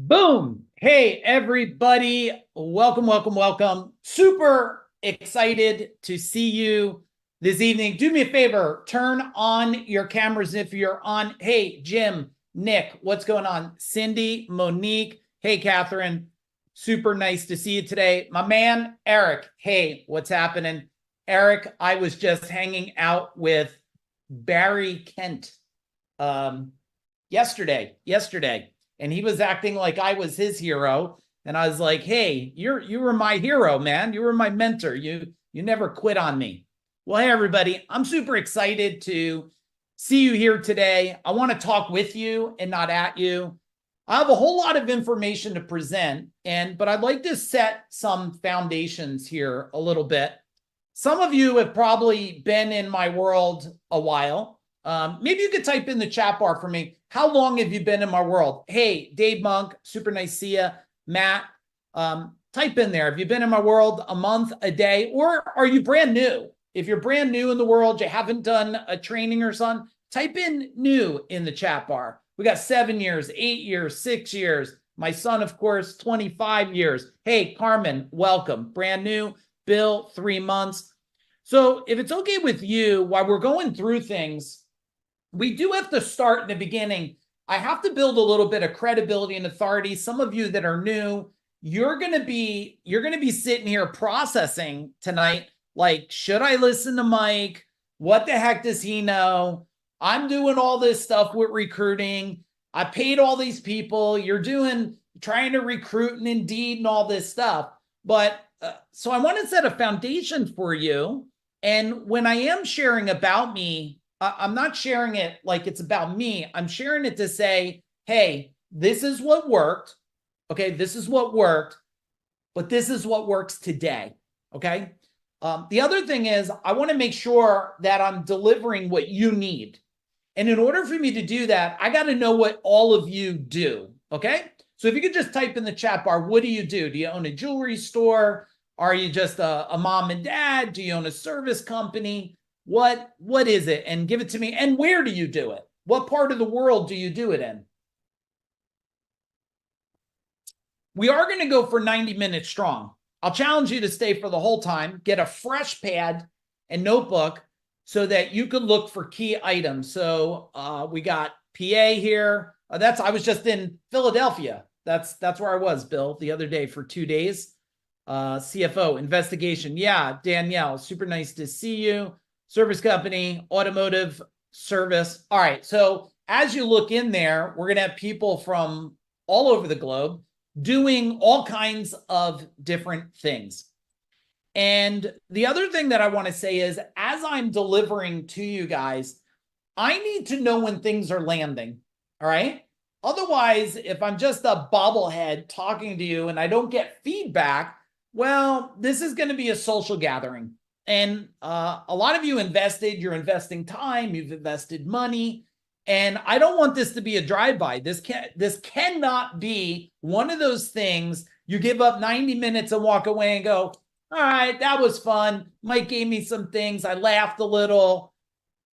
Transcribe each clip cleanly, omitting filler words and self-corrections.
Boom. Hey, everybody. Welcome, welcome, welcome. Super excited to see you this evening. Do me a favor, turn on your cameras if you're on. Hey, Jim, Nick, what's going on? Cindy, Monique. Hey, Catherine. Super nice to see you today. My man, Eric. Hey, what's happening? Eric, I was just hanging out with Barry Kent yesterday and he was acting like I was his hero. And I was like, hey, you were my hero, man. You were my mentor. You never quit on me. Well, hey, everybody, I'm super excited to see you here today. I want to talk with you and not at you. I have a whole lot of information to present, but I'd like to set some foundations here a little bit. Some of you have probably been in my world a while. Maybe you could type in the chat bar for me. How long have you been in my world? Hey, Dave Monk, super nice to see you. Matt, type in there. Have you been in my world a month, a day, or are you brand new? If you're brand new in the world, you haven't done a training or something, type in new in the chat bar. We got 7 years, 8 years, 6 years. My son, of course, 25 years. Hey, Carmen, welcome. Brand new. Bill, 3 months. So if it's okay with you, while we're going through things, we do have to start in the beginning. I have to build a little bit of credibility and authority. Some of you that are new, you're going to be sitting here processing tonight. Like, should I listen to Mike? What the heck does he know? I'm doing all this stuff with recruiting. I paid all these people. You're trying to recruit and Indeed and all this stuff. But so I want to set a foundation for you. And when I am sharing about me, I'm not sharing it like it's about me. I'm sharing it to say, hey, this is what worked. Okay, this is what worked, but this is what works today. Okay. The other thing is I want to make sure that I'm delivering what you need. And in order for me to do that, I got to know what all of you do. Okay. So if you could just type in the chat bar, what do you do? Do you own a jewelry store? Are you just a mom and dad? Do you own a service company? What is it? And give it to me. And where do you do it? What part of the world do you do it in? We are going to go for 90 minutes strong. I'll challenge you to stay for the whole time. Get a fresh pad and notebook so that you can look for key items. So we got PA here. I was just in Philadelphia. That's where I was, Bill, the other day for 2 days. CFO, investigation. Yeah, Danielle, super nice to see you. Service company, automotive service. All right. So as you look in there, we're going to have people from all over the globe doing all kinds of different things. And the other thing that I want to say is, as I'm delivering to you guys, I need to know when things are landing. All right. Otherwise, if I'm just a bobblehead talking to you and I don't get feedback, well, this is going to be a social gathering. And a lot of you you're investing time, you've invested money, and I don't want this to be a drive-by. This cannot be one of those things you give up 90 minutes and walk away and go, all right, that was fun. Mike gave me some things. I laughed a little.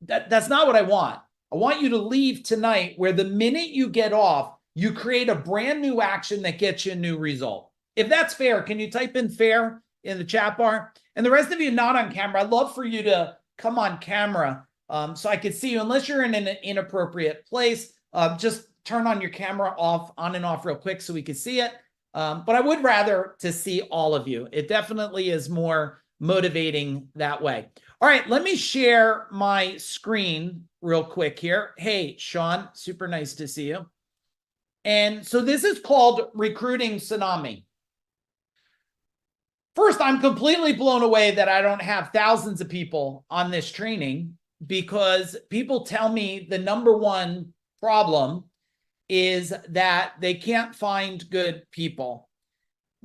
That's not what I want. I want you to leave tonight where the minute you get off, you create a brand new action that gets you a new result. If that's fair, can you type in fair in the chat bar? And the rest of you not on camera, I'd love for you to come on camera so I can see you. Unless you're in an inappropriate place, just turn on your camera on and off real quick so we can see it. But I would rather to see all of you. It definitely is more motivating that way. All right, let me share my screen real quick here. Hey, Sean, super nice to see you. And so this is called Recruiting Tsunami. First, I'm completely blown away that I don't have thousands of people on this training, because people tell me the number one problem is that they can't find good people.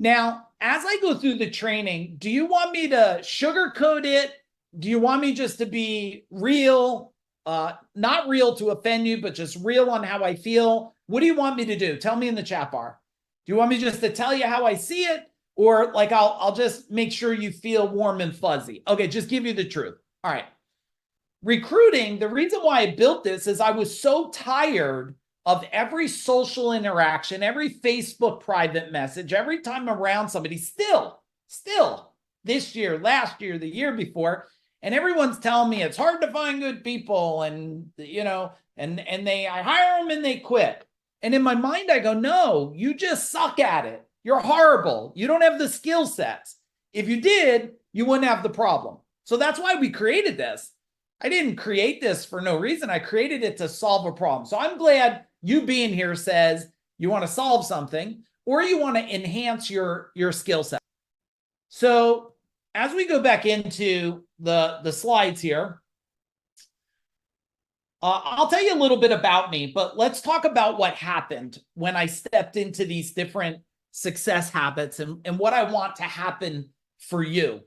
Now, as I go through the training, do you want me to sugarcoat it? Do you want me just to be real? Not real to offend you, but just real on how I feel? What do you want me to do? Tell me in the chat bar. Do you want me just to tell you how I see it? Or like I'll just make sure you feel warm and fuzzy. Okay, just give you the truth. All right. Recruiting, the reason why I built this is I was so tired of every social interaction, every Facebook private message, every time I'm around somebody, still this year, last year, the year before, and everyone's telling me it's hard to find good people, and I hire them and they quit. And in my mind, I go, no, you just suck at it. You're horrible. You don't have the skill sets. If you did, you wouldn't have the problem. So that's why we created this. I didn't create this for no reason. I created it to solve a problem. So I'm glad you being here says you want to solve something or you want to enhance your skill set. So as we go back into the slides here, I'll tell you a little bit about me, but let's talk about what happened when I stepped into these different success habits and what I want to happen for you.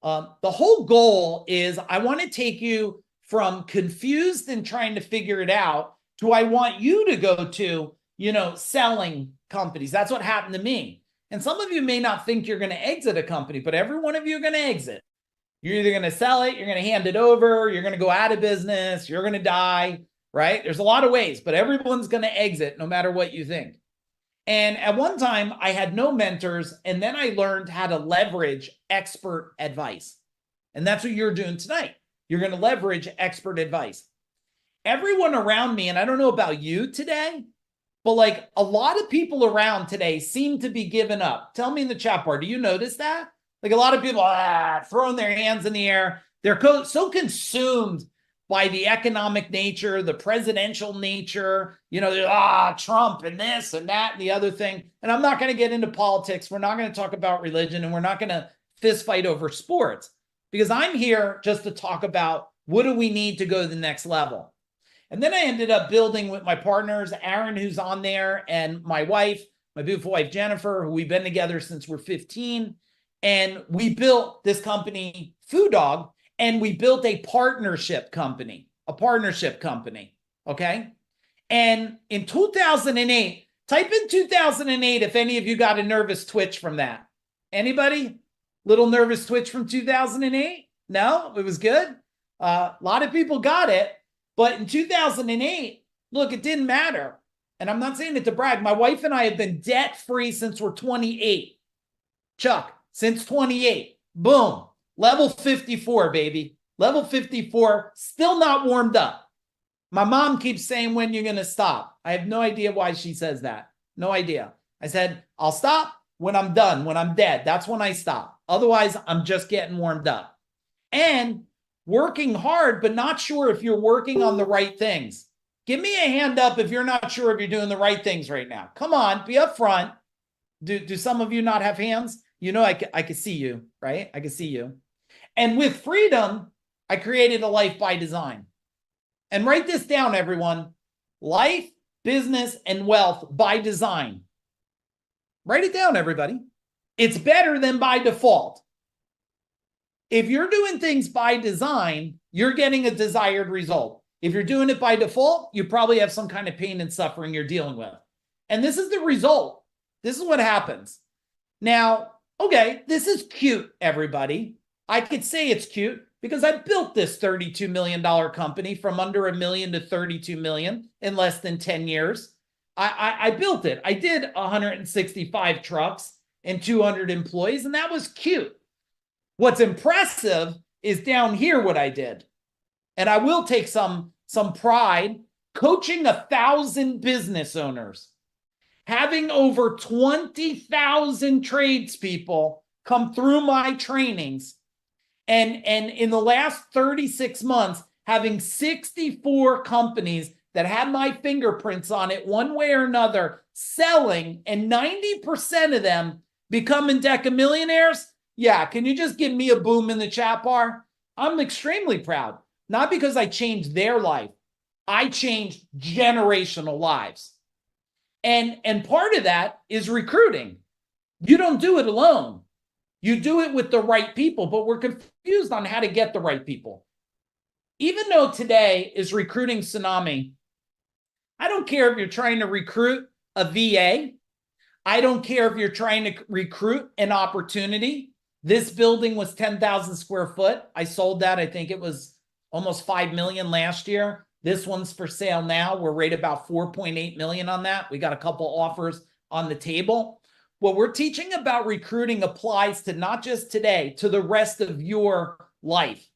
The whole goal is I want to take you from confused and trying to figure it out to I want you to go to, selling companies. That's what happened to me. And some of you may not think you're going to exit a company, but every one of you are going to exit. You're either going to sell it, you're going to hand it over, you're going to go out of business, you're going to die, right? There's a lot of ways, but everyone's going to exit no matter what you think. And at one time, I had no mentors, and then I learned how to leverage expert advice. And that's what you're doing tonight. You're going to leverage expert advice. Everyone around me, and I don't know about you today, but like a lot of people around today seem to be giving up. Tell me in the chat bar, do you notice that? Like a lot of people throwing their hands in the air. They're so consumed by the economic nature, the presidential nature, Trump and this and that and the other thing. And I'm not going to get into politics. We're not going to talk about religion, and we're not going to fist fight over sports, because I'm here just to talk about what do we need to go to the next level. And then I ended up building with my partners, Aaron, who's on there, and my wife, my beautiful wife, Jennifer, who we've been together since we're 15. And we built this company, Food Dog, and we built a partnership company, okay? And in 2008, type in 2008 if any of you got a nervous twitch from that. Anybody? Little nervous twitch from 2008? No? It was good? A lot of people got it, but in 2008, look, it didn't matter. And I'm not saying it to brag. My wife and I have been debt-free since we're 28. Chuck, since 28. Boom. Level 54, baby. Level 54, still not warmed up. My mom keeps saying, when you're going to stop. I have no idea why she says that. No idea. I said, I'll stop when I'm done, when I'm dead. That's when I stop. Otherwise, I'm just getting warmed up. And working hard, but not sure if you're working on the right things. Give me a hand up if you're not sure if you're doing the right things right now. Come on, be up front. Do some of you not have hands? I can see you, right? I can see you. And with freedom, I created a life by design. And write this down, everyone. Life, business, and wealth by design. Write it down, everybody. It's better than by default. If you're doing things by design, you're getting a desired result. If you're doing it by default, you probably have some kind of pain and suffering you're dealing with. And this is the result. This is what happens. Now, okay, this is cute, everybody. I could say it's cute because I built this $32 million company from under $1 million to $32 million in less than 10 years. I built it. I did 165 trucks and 200 employees, and that was cute. What's impressive is down here what I did. And I will take some pride coaching 1,000 business owners, having over 20,000 tradespeople come through my trainings, and in the last 36 months, having 64 companies that had my fingerprints on it one way or another, selling, and 90% of them becoming decamillionaires. Yeah, can you just give me a boom in the chat bar? I'm extremely proud. Not because I changed their life. I changed generational lives. And part of that is recruiting. You don't do it alone. You do it with the right people, but we're confused on how to get the right people. Even though today is recruiting tsunami, I don't care if you're trying to recruit a VA. I don't care if you're trying to recruit an opportunity. This building was 10,000 square foot. I sold that. I think it was almost 5 million last year. This one's for sale now. We're right about 4.8 million on that. We got a couple offers on the table. What we're teaching about recruiting applies to not just today, to the rest of your life.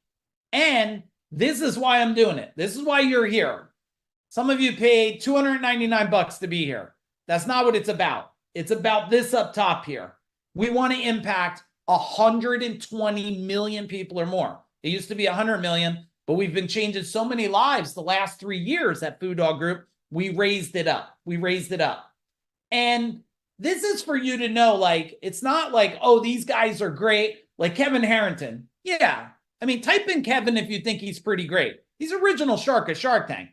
And this is why I'm doing it. This is why you're here. Some of you paid $299 to be here. That's not what it's about. It's about this up top here. We want to impact 120 million people or more. It used to be 100 million, but we've been changing so many lives the last 3 years at Food Dog Group. We raised it up. We raised it up. And this is for you to know, like, it's not like, oh, these guys are great. Like Kevin Harrington. Yeah. I mean, type in Kevin if you think he's pretty great. He's original shark at Shark Tank.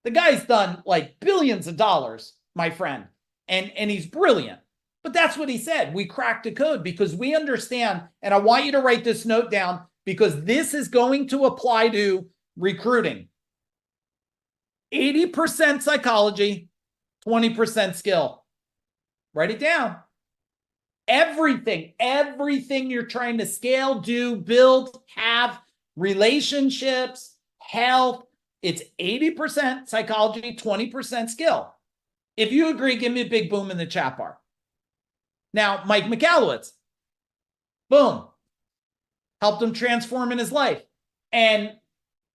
The guy's done like billions of dollars, my friend. And he's brilliant. But that's what he said. We cracked the code because we understand. And I want you to write this note down because this is going to apply to recruiting. 80% psychology, 20% skill. Write it down. Everything you're trying to scale, do, build, have, relationships, health, it's 80% psychology, 20% skill. If you agree, give me a big boom in the chat bar. Now, Mike Michalowicz, boom, helped him transform in his life. And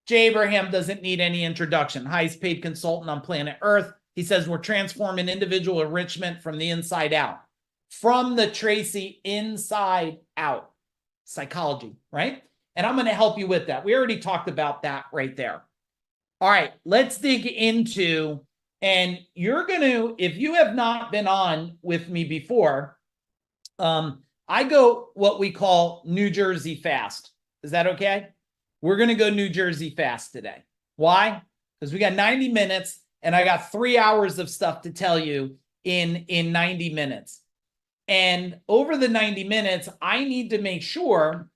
Jay Abraham doesn't need any introduction. Highest paid consultant on planet Earth. He says we're transforming individual enrichment from the inside out. From the Tracy inside out. Psychology, right? And I'm going to help you with that. We already talked about that right there. All right, let's dig into, and you're going to, if you have not been on with me before, I go what we call New Jersey fast. Is that okay? We're going to go New Jersey fast today. Why? Because we got 90 minutes and I got 3 hours of stuff to tell you in 90 minutes. And over the 90 minutes, I need to make sure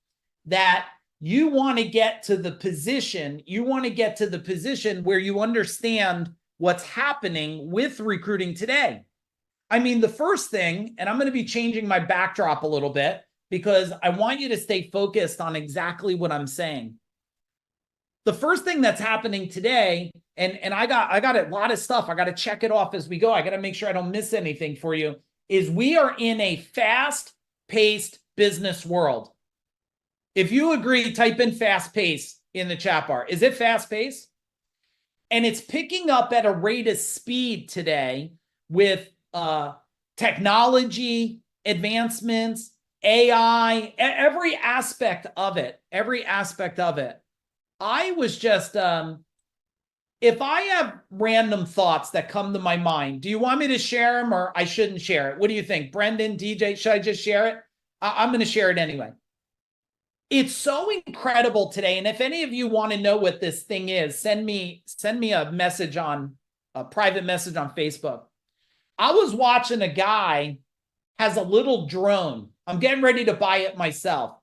that you want to get to the position, where you understand what's happening with recruiting today. I mean, the first thing, and I'm going to be changing my backdrop a little bit because I want you to stay focused on exactly what I'm saying. The first thing that's happening today, and I got a lot of stuff. I got to check it off as we go. I got to make sure I don't miss anything for you, is we are in a fast-paced business world. If you agree, type in fast-paced in the chat bar. Is it fast-paced? And it's picking up at a rate of speed today with technology, advancements, AI, every aspect of it, I was just, if I have random thoughts that come to my mind, do you want me to share them or I shouldn't share it? What do you think? Brendan, DJ, should I just share it? I'm going to share it anyway. It's so incredible today. And if any of you want to know what this thing is, send me a message on a private message on Facebook. I was watching a guy has a little drone. I'm getting ready to buy it myself.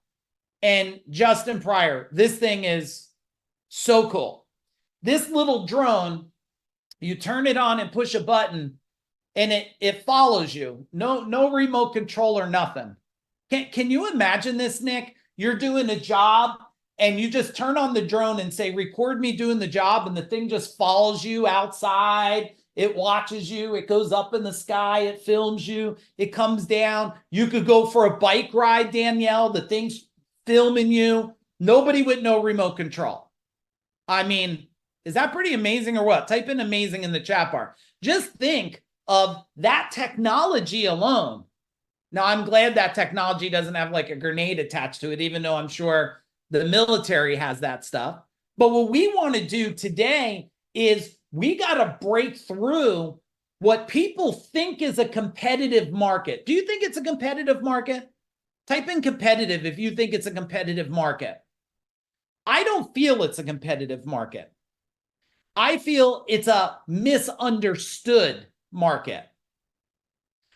And Justin Pryor, this thing is so cool. This little drone, you turn it on and push a button and it follows you. No remote control or nothing. Can you imagine this, Nick? You're doing a job and you just turn on the drone and say, record me doing the job. And the thing just follows you outside. It watches you. It goes up in the sky. It films you. It comes down. You could go for a bike ride, Danielle. The thing's filming you. Nobody with no remote control. I mean, is that pretty amazing or what? Type in amazing in the chat bar. Just think of that technology alone. Now, I'm glad that technology doesn't have like a grenade attached to it, even though I'm sure the military has that stuff. But what we want to do today is we got to break through what people think is a competitive market. Do you think it's a competitive market? Type in competitive if you think it's a competitive market. I don't feel it's a competitive market. I feel it's a misunderstood market.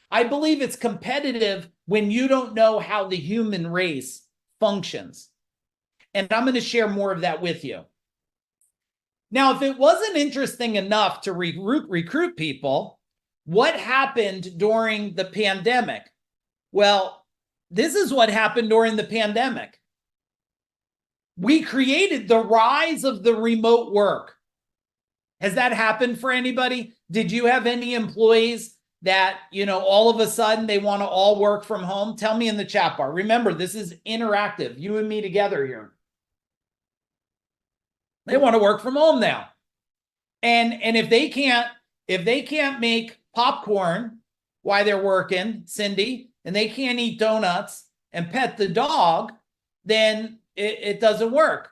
I believe it's competitive when you don't know how the human race functions. And I'm going to share more of that with you. Now, if it wasn't interesting enough to recruit people, what happened during the pandemic? Well, this is what happened during the pandemic. We created the rise of the remote work. Has that happened for anybody? Did you have any employees that, all of a sudden they want to all work from home? Tell me in the chat bar. Remember, this is interactive. You and me together here. They want to work from home now. And if they can't make popcorn while they're working, Cindy, and they can't eat donuts and pet the dog, then it doesn't work.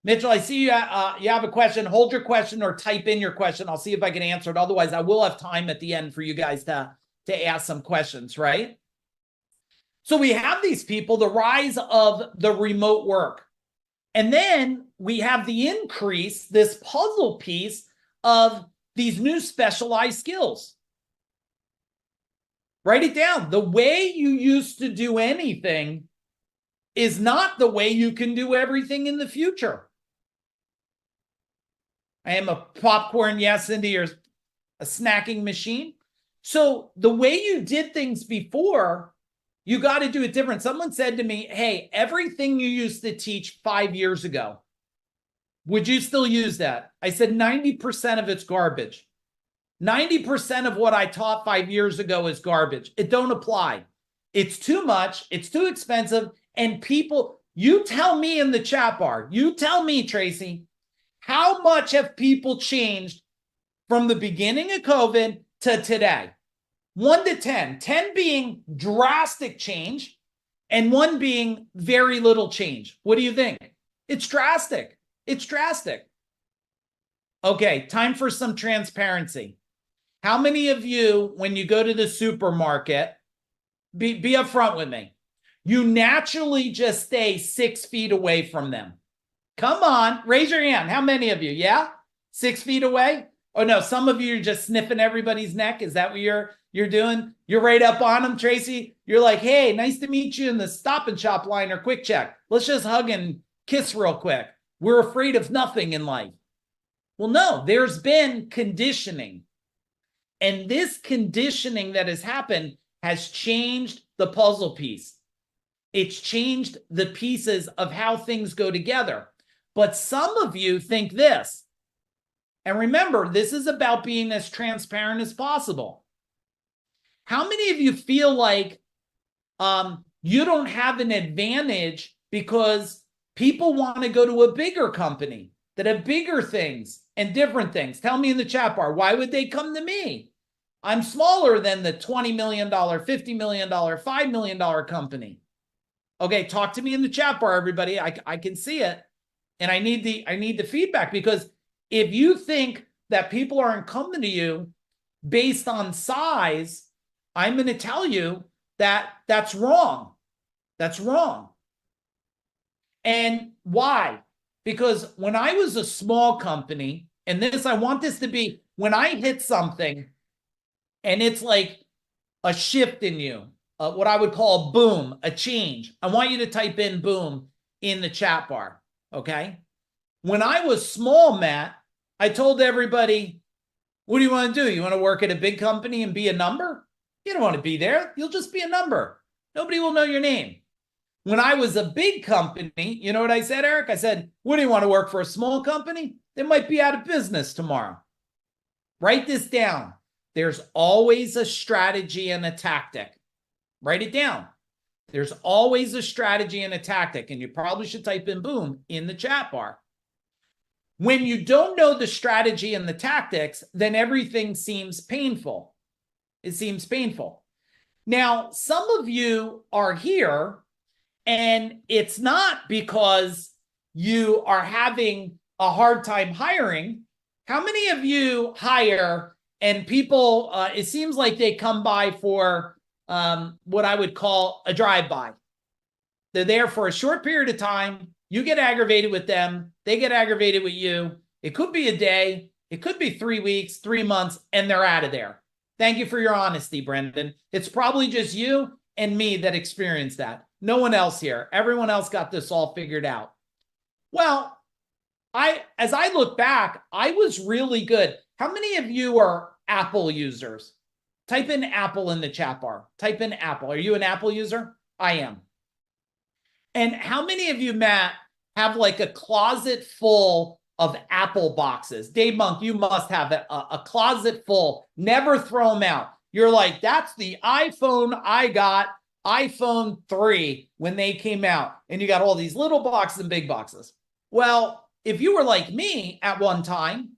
Mitchell, I see you have a question. Hold your question or type in your question. I'll see if I can answer it. Otherwise, I will have time at the end for you guys to ask some questions, right? So we have these people, the rise of the remote work. And then we have the increase, this puzzle piece of these new specialized skills. Write it down. The way you used to do anything is not the way you can do everything in the future. I am a popcorn, yes, into your a snacking machine. So the way you did things before, you got to do it different. Someone said to me, hey, everything you used to teach 5 years ago, would you still use that? I said 90% of it's garbage. 90% of what I taught 5 years ago is garbage. It don't apply. It's too much. It's too expensive. And people, you tell me in the chat bar, you tell me, Tracy, how much have people changed from the beginning of COVID to today? 1 to 10, 10 being drastic change and 1 being very little change. What do you think? It's drastic. It's drastic. Okay, time for some transparency. How many of you, when you go to the supermarket, be upfront with me, you naturally just stay 6 feet away from them? Come on, raise your hand. How many of you? Yeah? 6 feet away? Oh no, some of you are just sniffing everybody's neck. Is that what you're doing? You're right up on them, Tracy. You're like, hey, nice to meet you in the Stop and Shop line or Quick Check. Let's just hug and kiss real quick. We're afraid of nothing in life. Well, no, there's been conditioning. And this conditioning that has happened has changed the puzzle piece. It's changed the pieces of how things go together. But some of you think this. And remember, this is about being as transparent as possible. How many of you feel like you don't have an advantage because people want to go to a bigger company that have bigger things and different things? Tell me in the chat bar, why would they come to me? I'm smaller than the $20 million, $50 million, $5 million company. Okay, talk to me in the chat bar, everybody. I can see it. And I need the feedback, because if you think that people aren't coming to you based on size, I'm going to tell you that that's wrong. That's wrong. And why? Because when I was a small company, and I want this to be, when I hit something and it's like a shift in you, what I would call a boom, a change, I want you to type in boom in the chat bar, okay? When I was small, Matt, I told everybody, what do you want to do? You want to work at a big company and be a number? You don't want to be there. You'll just be a number. Nobody will know your name. When I was a big company, you know what I said, Eric? I said, what do you want to work for, a small company? They might be out of business tomorrow. Write this down. There's always a strategy and a tactic. Write it down. There's always a strategy and a tactic, and you probably should type in boom in the chat bar. When you don't know the strategy and the tactics, then everything seems painful. It seems painful. Now, some of you are here, and it's not because you are having a hard time hiring. How many of you hire and people, it seems like they come by for what I would call a drive-by? They're there for a short period of time. You get aggravated with them. They get aggravated with you. It could be a day. It could be 3 weeks, 3 months, and they're out of there. Thank you for your honesty, Brendan. It's probably just you and me that experienced that. No one else here. Everyone else got this all figured out. Well, as I look back, I was really good. How many of you are Apple users? Type in Apple in the chat bar. Type in Apple. Are you an Apple user? I am. And how many of you, Matt, have like a closet full of Apple boxes. Dave Monk, you must have a closet full. Never throw them out. You're like, that's the iPhone I got, iPhone 3, when they came out. And you got all these little boxes and big boxes. Well, if you were like me at one time,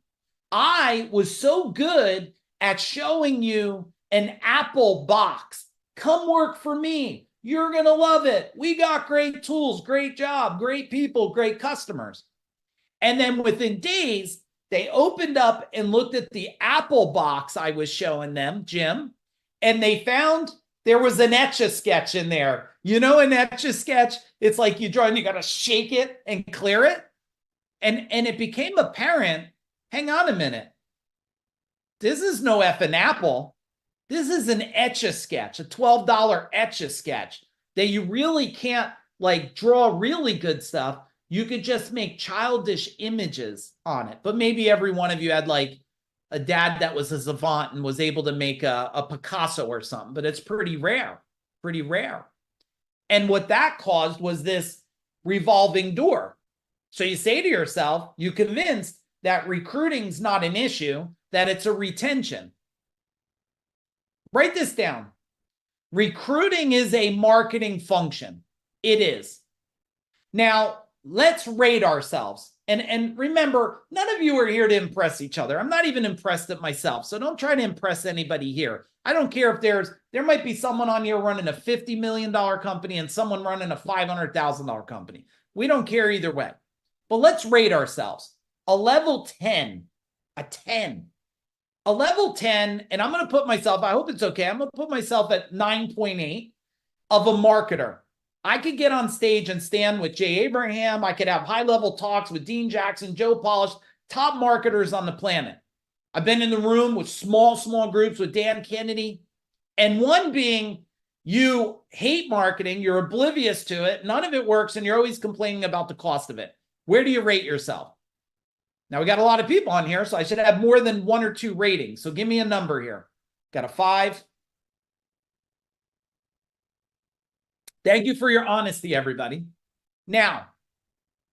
I was so good at showing you an Apple box. Come work for me. You're going to love it. We got great tools, great job, great people, great customers. And then within days, they opened up and looked at the Apple box I was showing them, Jim, and they found there was an Etch-a-Sketch in there. You know, an Etch-a-Sketch, it's like you draw and you got to shake it and clear it. And it became apparent, hang on a minute. This is no effing Apple. This is an Etch-a-Sketch, a $12 Etch-a-Sketch that you really can't like draw really good stuff. You could just make childish images on it. But maybe every one of you had like a dad that was a savant and was able to make a Picasso or something, but it's pretty rare, pretty rare. And what that caused was this revolving door. So you say to yourself, you convinced that recruiting's not an issue, that it's a retention. Write this down. Recruiting is a marketing function. It is. Now, let's rate ourselves. And remember, none of you are here to impress each other. I'm not even impressed at myself. So don't try to impress anybody here. I don't care if there might be someone on here running a $50 million company and someone running a $500,000 company. We don't care either way. But let's rate ourselves. A level 10, a 10. A level 10, and I'm going to put myself, I hope it's okay, I'm going to put myself at 9.8 of a marketer. I could get on stage and stand with Jay Abraham. I could have high-level talks with Dean Jackson, Joe Polish, top marketers on the planet. I've been in the room with small groups with Dan Kennedy. And one being, you hate marketing, you're oblivious to it, none of it works, and you're always complaining about the cost of it. Where do you rate yourself? Now, we got a lot of people on here, so I should have more than 1 or 2 ratings. So give me a number here. Got a 5. Thank you for your honesty, everybody. Now,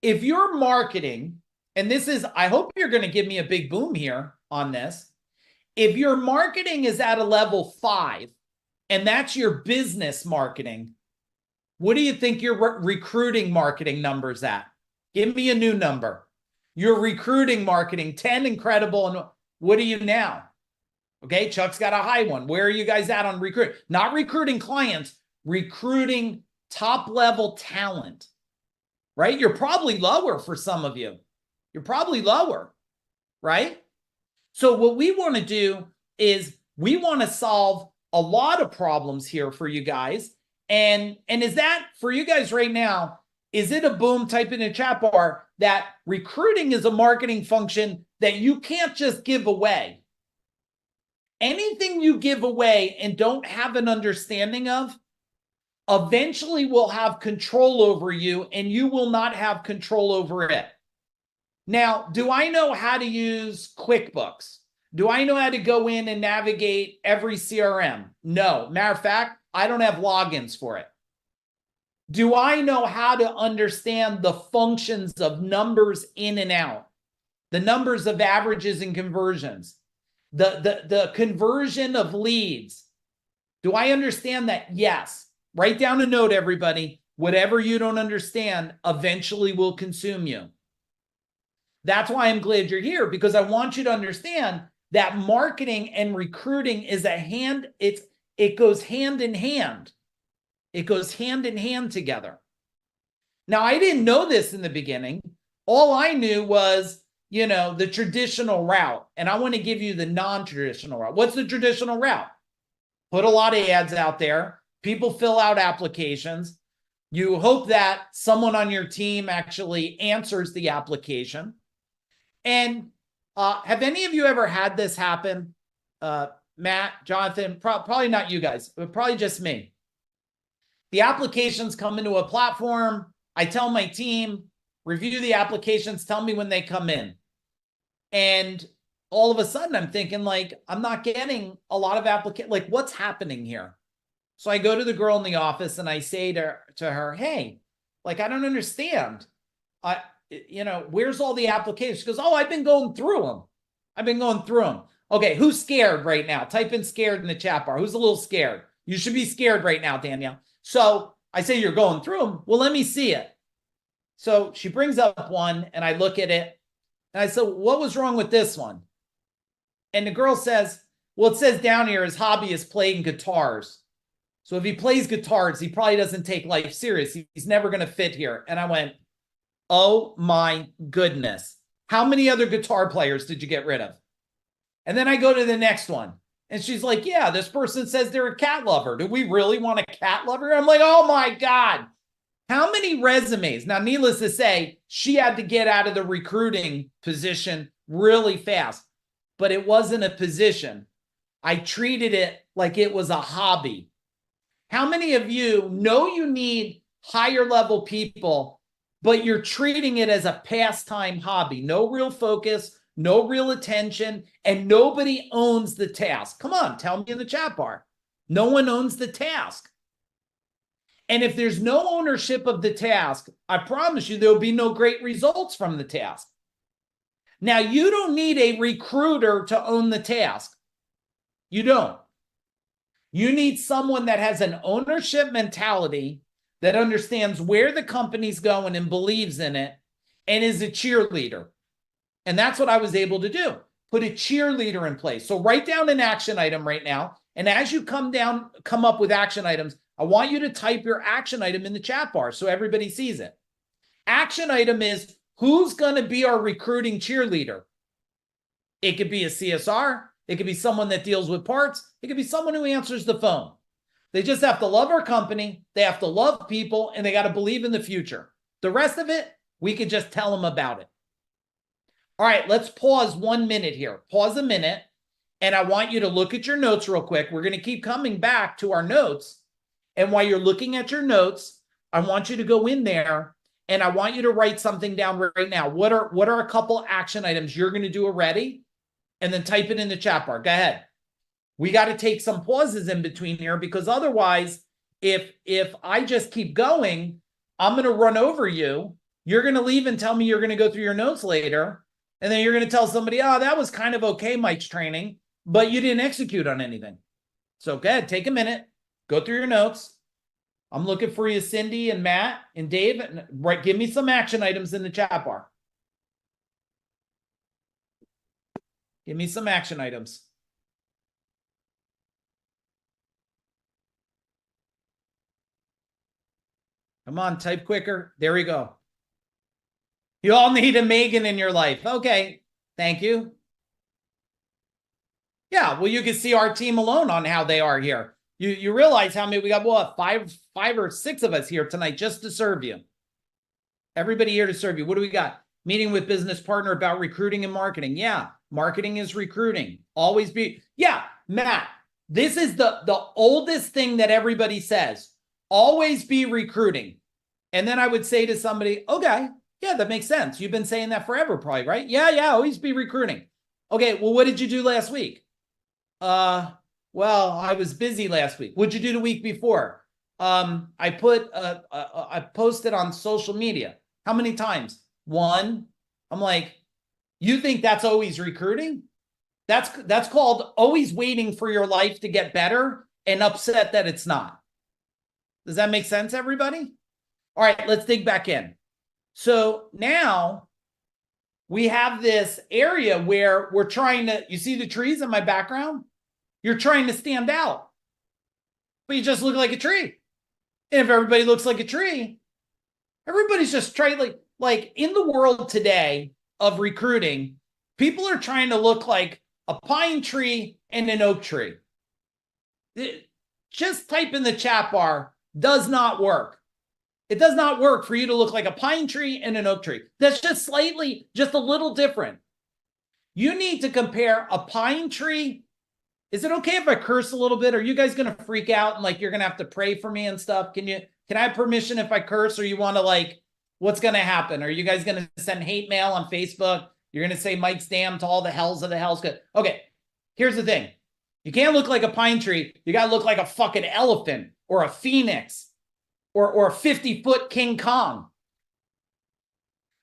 if you're marketing, and this is, I hope you're going to give me a big boom here on this. If your marketing is at a level 5, and that's your business marketing, what do you think your recruiting marketing number's at? Give me a new number. Your recruiting marketing, 10, incredible. And what are you now? Okay, Chuck's got a high one. Where are you guys at on recruit? Not recruiting clients, recruiting top-level talent, right? You're probably lower for some of you. You're probably lower, right? So what we want to do is we want to solve a lot of problems here for you guys. And is that, for you guys right now, is it a boom? Type in a chat bar that recruiting is a marketing function that you can't just give away. Anything you give away and don't have an understanding of, eventually will have control over you and you will not have control over it. Now, do I know how to use QuickBooks? Do I know how to go in and navigate every CRM? No. Matter of fact, I don't have logins for it. Do I know how to understand the functions of numbers in and out? The numbers of averages and conversions? The conversion of leads? Do I understand that? Yes. Write down a note, everybody. Whatever you don't understand eventually will consume you. That's why I'm glad you're here, because I want you to understand that marketing and recruiting is it goes hand in hand. It goes hand in hand together. Now, I didn't know this in the beginning. All I knew was, the traditional route. And I want to give you the non-traditional route. What's the traditional route? Put a lot of ads out there. People fill out applications. You hope that someone on your team actually answers the application. And have any of you ever had this happen? Matt, Jonathan, probably not you guys, but probably just me. The applications come into a platform. I tell my team, review the applications, tell me when they come in. And all of a sudden I'm thinking I'm not getting a lot of applications. What's happening here? So I go to the girl in the office and I say to her, hey, I don't understand. where's all the applications? She goes, oh, I've been going through them. I've been going through them. Okay, who's scared right now? Type in scared in the chat bar. Who's a little scared? You should be scared right now, Danielle. So I say you're going through them. Well, let me see it. So she brings up one and I look at it and I said, what was wrong with this one? And the girl says, well, it says down here his hobby is playing guitars. So if he plays guitars, he probably doesn't take life serious. He's never going to fit here. And I went, oh my goodness. How many other guitar players did you get rid of? And then I go to the next one. And she's like, yeah, this person says they're a cat lover. Do we really want a cat lover? I'm like, oh my God. How many resumes? Now, needless to say, she had to get out of the recruiting position really fast, but it wasn't a position. I treated it like it was a hobby. How many of you know you need higher level people, but you're treating it as a pastime hobby? No real focus, no real attention, and nobody owns the task. Come on, tell me in the chat bar. No one owns the task. And if there's no ownership of the task, I promise you there'll be no great results from the task. Now, you don't need a recruiter to own the task. You don't. You need someone that has an ownership mentality, that understands where the company's going and believes in it, and is a cheerleader. And that's what I was able to do. Put a cheerleader in place. So write down an action item right now. And as you come up with action items, I want you to type your action item in the chat bar so everybody sees it. Action item is, who's going to be our recruiting cheerleader? It could be a CSR. It could be someone that deals with parts. It could be someone who answers the phone. They just have to love our company. They have to love people, and they got to believe in the future. The rest of it, we could just tell them about it. All right, let's pause 1 minute here. Pause a minute, and I want you to look at your notes real quick. We're going to keep coming back to our notes. And while you're looking at your notes, I want you to go in there and I want you to write something down right now. What are a couple action items you're going to do already? And then type it in the chat bar. Go ahead. We got to take some pauses in between here, because otherwise, if I just keep going, I'm going to run over you. You're going to leave and tell me you're going to go through your notes later. And then you're going to tell somebody, oh, that was kind of okay, Mike's training, but you didn't execute on anything. So go ahead, take a minute. Go through your notes. I'm looking for you, Cindy and Matt and Dave. Right, give me some action items in the chat bar. Give me some action items. Come on, type quicker. There we go. You all need a Megan in your life. Okay, thank you. Yeah, well, you can see our team alone on how they are here. You realize how many we got? What, five or six of us here tonight just to serve you. Everybody here to serve you. What do we got? Meeting with business partner about recruiting and marketing. Yeah, marketing is recruiting. Always be. Yeah, Matt, this is the oldest thing that everybody says. Always be recruiting. And then I would say to somebody, okay, yeah, that makes sense. You've been saying that forever probably, right? Yeah, always be recruiting. Okay, well, what did you do last week? Well, I was busy last week. What'd you do the week before? I posted on social media. How many times? One. I'm like, you think that's always recruiting? That's called always waiting for your life to get better and upset that it's not. Does that make sense, everybody? All right, let's dig back in. So now we have this area where we're trying to, you see the trees in my background? You're trying to stand out, but you just look like a tree. And if everybody looks like a tree, everybody's just trying, like in the world today of recruiting, people are trying to look like a pine tree and an oak tree. Just type in the chat bar, does not work. It does not work for you to look like a pine tree and an oak tree. That's just just a little different. You need to compare a pine tree. Is it okay if I curse a little bit? Are you guys going to freak out and like you're going to have to pray for me and stuff? Can I have permission if I curse, or you want to what's going to happen? Are you guys going to send hate mail on Facebook? You're going to say Mike's damn to all the hells of the hells. Okay, here's the thing. You can't look like a pine tree. You got to look like a fucking elephant or a phoenix or a 50-foot King Kong.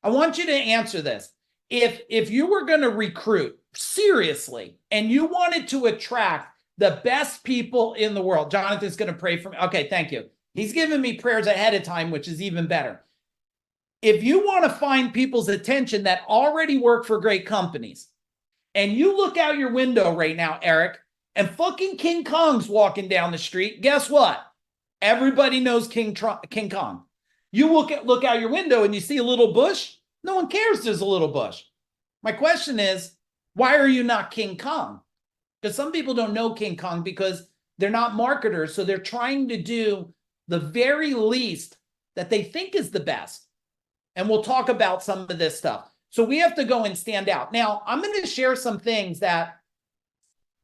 I want you to answer this. If you were going to recruit seriously and you wanted to attract the best people in the world, Jonathan's going to pray for me. Okay, thank you. He's giving me prayers ahead of time, which is even better. If you want to find people's attention that already work for great companies, and you look out your window right now, Eric, and fucking King Kong's walking down the street, guess what? Everybody knows King Kong. You look out your window and you see a little bush. No one cares there's a little bush. My question is, why are you not King Kong? Because some people don't know King Kong because they're not marketers. So they're trying to do the very least that they think is the best. And we'll talk about some of this stuff. So we have to go and stand out. Now, I'm going to share some things that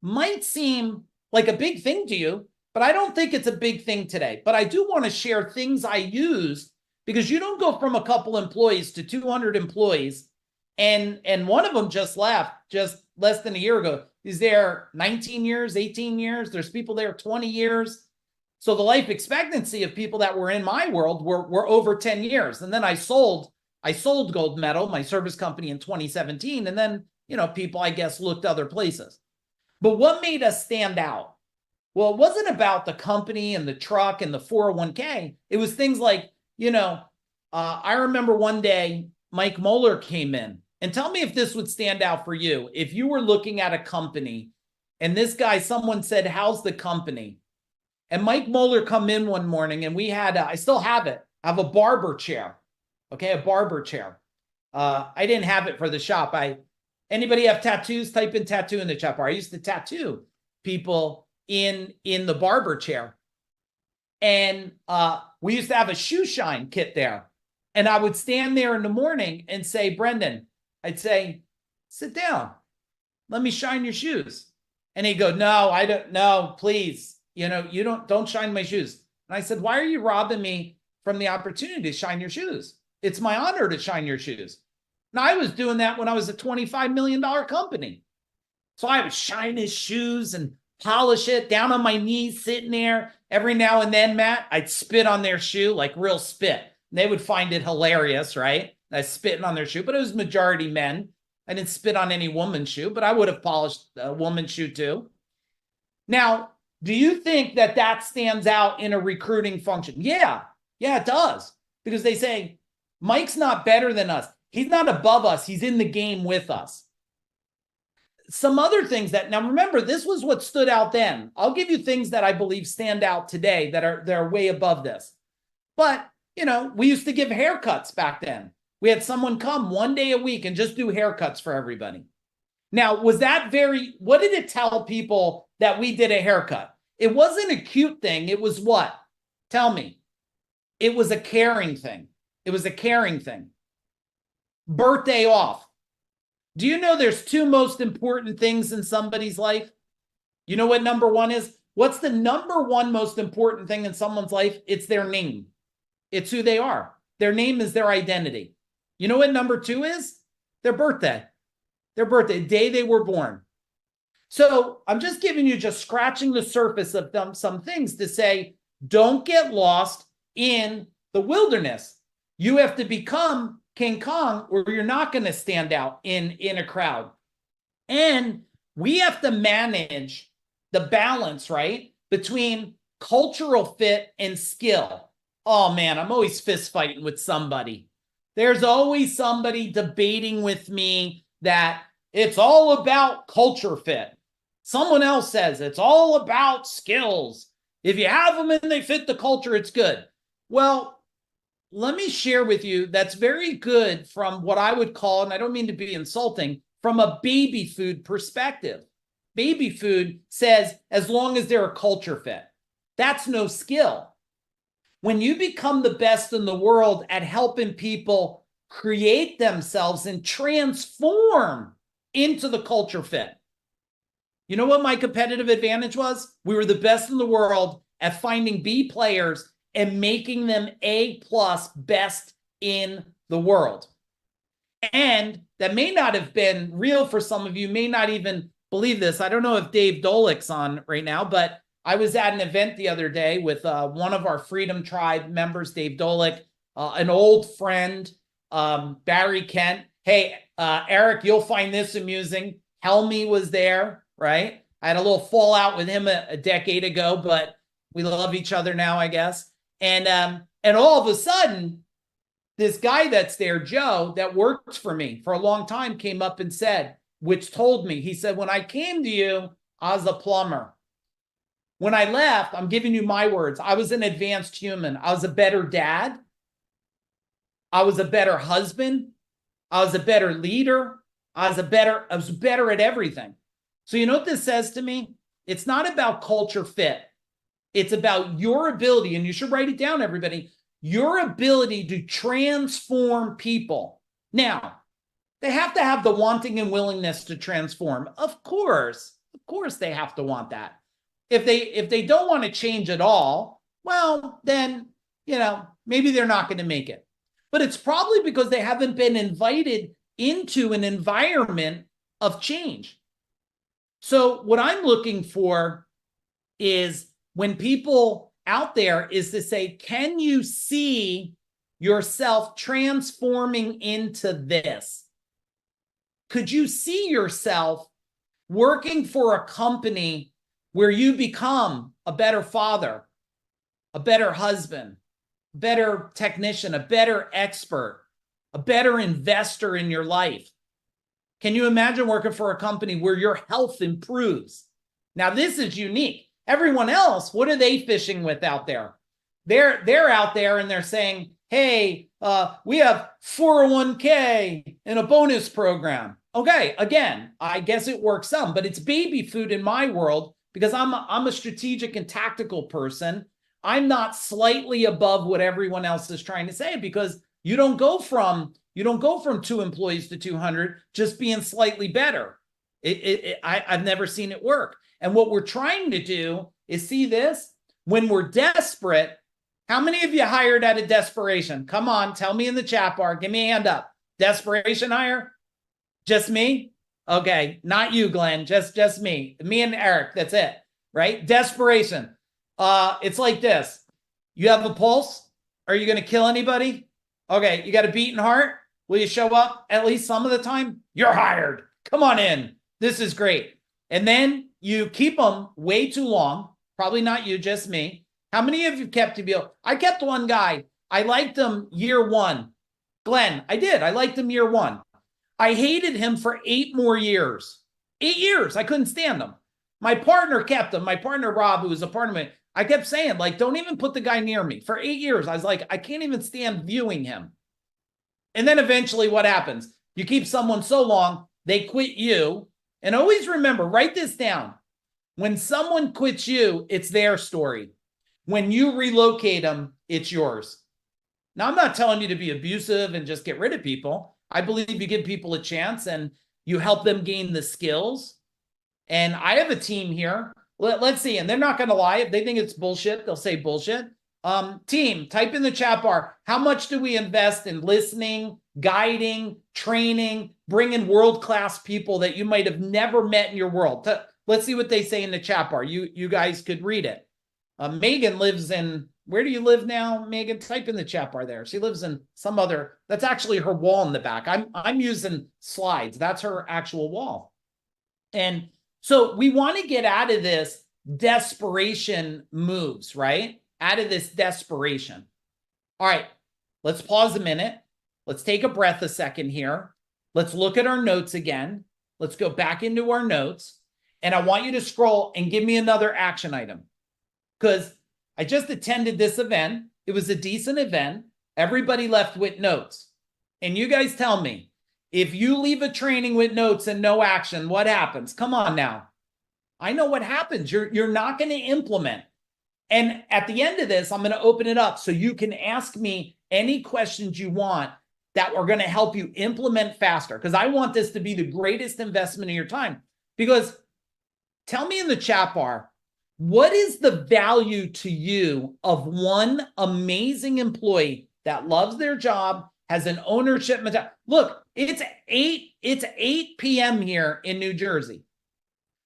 might seem like a big thing to you, but I don't think it's a big thing today. But I do want to share things I use, because you don't go from a couple employees to 200 employees. And one of them just left just less than a year ago. He's there 19 years, 18 years. There's people there 20 years. So the life expectancy of people that were in my world were over 10 years. And then I sold Gold Medal, my service company, in 2017. And then, people, I guess, looked other places. But what made us stand out? Well, it wasn't about the company and the truck and the 401k. It was things like, I remember one day Mike Moeller came in, and tell me if this would stand out for you. If you were looking at a company and this guy, someone said, how's the company? And Mike Moeller come in one morning, and we had, I still have it. I have a barber chair. Okay, a barber chair. I didn't have it for the shop. Anybody have tattoos? Type in tattoo in the chat bar. I used to tattoo people in the barber chair. And we used to have a shoe shine kit there. And I would stand there in the morning and say, Brendan, I'd say, sit down. Let me shine your shoes. And he'd go, no, I don't, no, please. You don't shine my shoes. And I said, why are you robbing me from the opportunity to shine your shoes? It's my honor to shine your shoes. Now, I was doing that when I was a $25 million company. So I would shine his shoes and polish it down on my knees, sitting there. Every now and then, Matt, I'd spit on their shoe, like real spit. And they would find it hilarious, right? I was spitting on their shoe, but it was majority men. I didn't spit on any woman's shoe, but I would have polished a woman's shoe too. Now, do you think that stands out in a recruiting function? Yeah, it does. Because they say, Mike's not better than us. He's not above us. He's in the game with us. Some other things that, now remember, this was what stood out then. I'll give you things that I believe stand out today that are way above this. But, we used to give haircuts back then. We had someone come one day a week and just do haircuts for everybody. Now, what did it tell people that we did a haircut? It wasn't a cute thing. It was what? Tell me. It was a caring thing. It was a caring thing. Birthday off. Do you know there's two most important things in somebody's life? You know what number one is? What's the number one most important thing in someone's life? It's their name. It's who they are. Their name is their identity. You know what number two is? Their birthday. Their birthday, day they were born. So I'm just giving you, just scratching the surface of some things to say, don't get lost in the wilderness. You have to become King Kong, or you're not going to stand out in a crowd. And we have to manage the balance, right, between cultural fit and skill. Oh, man, I'm always fist fighting with somebody. There's always somebody debating with me that it's all about culture fit. Someone else says it's all about skills. If you have them and they fit the culture, it's good. Well, let me share with you that's very good from what I would call, and I don't mean to be insulting, from a baby food perspective. Baby food says as long as they're a culture fit. That's no skill. When you become the best in the world at helping people create themselves and transform into the culture fit. You know what my competitive advantage was? We were the best in the world at finding B players and making them A+ best in the world. And that may not have been real for some of you, may not even believe this. I don't know if Dave Dolik's on right now, but I was at an event the other day with one of our Freedom Tribe members, Dave Dolik, an old friend. Barry Kent. Hey, Eric, you'll find this amusing. Helmy was there, right? I had a little fallout with him a decade ago, but we love each other now, I guess. And all of a sudden, this guy that's there, Joe, that worked for me for a long time, came up and said, which told me, he said, when I came to you, I was a plumber. When I left, I'm giving you my words, I was an advanced human. I was a better dad. I was a better husband. I was a better leader. I was better at everything. So you know what this says to me? It's not about culture fit. It's about your ability, and you should write it down, everybody, your ability to transform people. Now, they have to have the wanting and willingness to transform. Of course they have to want that. If they don't want to change at all, well, then, maybe they're not going to make it. But it's probably because they haven't been invited into an environment of change. So what I'm looking for is, when people out there, is to say, can you see yourself transforming into this? Could you see yourself working for a company where you become a better father, a better husband, a better technician, a better expert, a better investor in your life? Can you imagine working for a company where your health improves? Now, this is unique. Everyone else, what are they fishing with out there? They're out there and they're saying, hey, we have 401k and a bonus program. Okay, again, I guess it works some, but it's baby food in my world, because I'm a strategic and tactical person. I'm not slightly above what everyone else is trying to say, because you don't go from 2 employees to 200 just being slightly better. I've never seen it work. And what we're trying to do is see this. When we're desperate, how many of you hired out of desperation? Come on, tell me in the chat bar. Give me a hand up. Desperation hire? Just me? Okay, not you, Glenn. Just me. Me and Eric. That's it, right? Desperation. It's like this. You have a pulse? Are you going to kill anybody? Okay, you got a beating heart? Will you show up at least some of the time? You're hired. Come on in. This is great. And then you keep them way too long. Probably not you, just me. How many of you kept to be? I kept one guy. I liked him year one. Glenn, I did. I liked him year one. I hated him for 8 more years. 8 years. I couldn't stand him. My partner kept him. My partner, Rob, who was a partner of mine, I kept saying, like, don't even put the guy near me. For 8 years, I was like, I can't even stand viewing him. And then eventually what happens? You keep someone so long, they quit you. And always remember, write this down. When someone quits you, it's their story. When you relocate them, it's yours. Now, I'm not telling you to be abusive and just get rid of people. I believe you give people a chance and you help them gain the skills. And I have a team here. Let's see. And they're not going to lie. If they think it's bullshit, they'll say bullshit. Team, type in the chat bar. How much do we invest in listening, guiding, training, bringing world-class people that you might have never met in your world? Let's see what they say in the chat bar. You guys could read it. Megan lives in, where do you live now, Megan? Type in the chat bar there. She lives in some other, that's actually her wall in the back. I'm using slides. That's her actual wall. And so we want to get out of this desperation moves, right? Out of this desperation. All right, let's pause a minute. Let's take a breath a second here. Let's look at our notes again. Let's go back into our notes. And I want you to scroll and give me another action item, because I just attended this event. It was a decent event. Everybody left with notes. And you guys tell me, if you leave a training with notes and no action, what happens? Come on now. I know what happens. You're not going to implement. And at the end of this, I'm going to open it up so you can ask me any questions you want that are going to help you implement faster, because I want this to be the greatest investment of your time. Because tell me in the chat bar, what is the value to you of one amazing employee that loves their job, has an ownership mentality? Look, it's 8 p.m. here in New Jersey.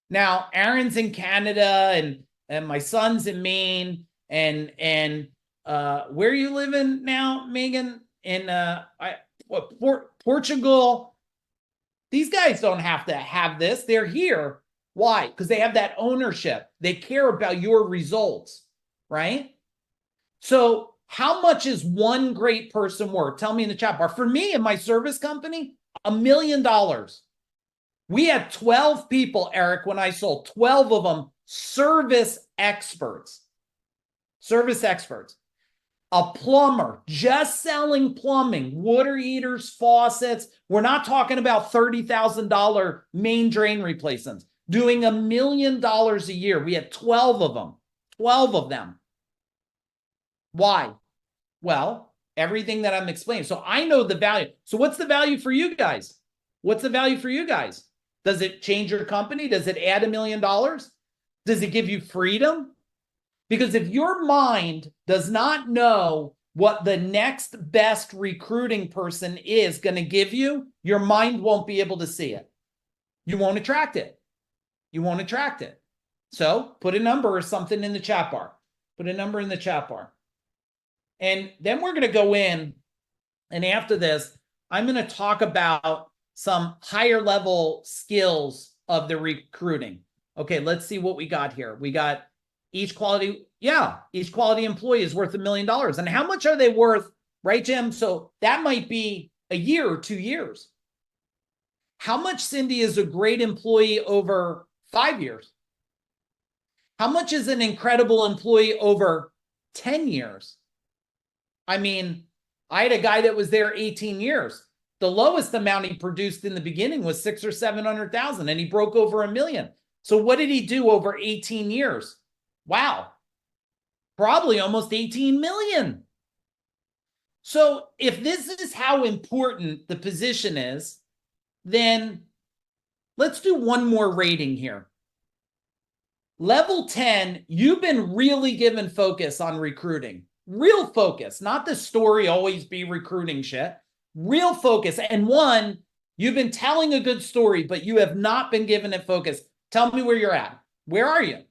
Now, Aaron's in Canada and my son's in Maine, and where are you living now, Megan? Portugal. These guys don't have to have this. They're here. Why? Because they have that ownership. They care about your results, right? So how much is one great person worth? Tell me in the chat bar. For me and my service company, $1 million. We had 12 people, Eric, when I sold, 12 of them service experts. Service experts. A plumber, just selling plumbing, water heaters, faucets. We're not talking about $30,000 main drain replacements. Doing $1 million a year. We had 12 of them. 12 of them. Why? Well, everything that I'm explaining. So I know the value. So what's the value for you guys? What's the value for you guys? Does it change your company? Does it add $1 million? Does it give you freedom? Because if your mind does not know what the next best recruiting person is going to give you, your mind won't be able to see it. You won't attract it. You won't attract it. So put a number or something in the chat bar. Put a number in the chat bar. And then we're going to go in, and after this, I'm going to talk about some higher level skills of the recruiting. Okay, let's see what we got here. We got each quality employee is worth $1 million. And how much are they worth, right, Jim? So that might be a year or 2 years. How much, Cindy, is a great employee over 5 years? How much is an incredible employee over 10 years? I mean, I had a guy that was there 18 years. The lowest amount he produced in the beginning was 600,000 or 700,000, and he broke over $1 million. So what did he do over 18 years? Wow, probably almost 18 million. So if this is how important the position is, then let's do one more rating here. Level 10, you've been really given focus on recruiting. Real focus, not the story always be recruiting shit. Real focus. And one, you've been telling a good story, but you have not been given it focus. Tell me where you're at. Where are you?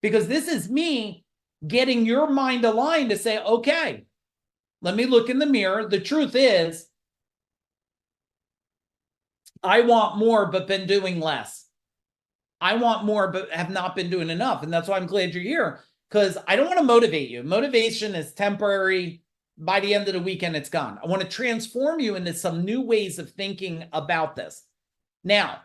Because this is me getting your mind aligned to say, okay, let me look in the mirror. The truth is, I want more, but been doing less. I want more, but have not been doing enough. And that's why I'm glad you're here, because I don't want to motivate you. Motivation is temporary. By the end of the weekend, it's gone. I want to transform you into some new ways of thinking about this. Now,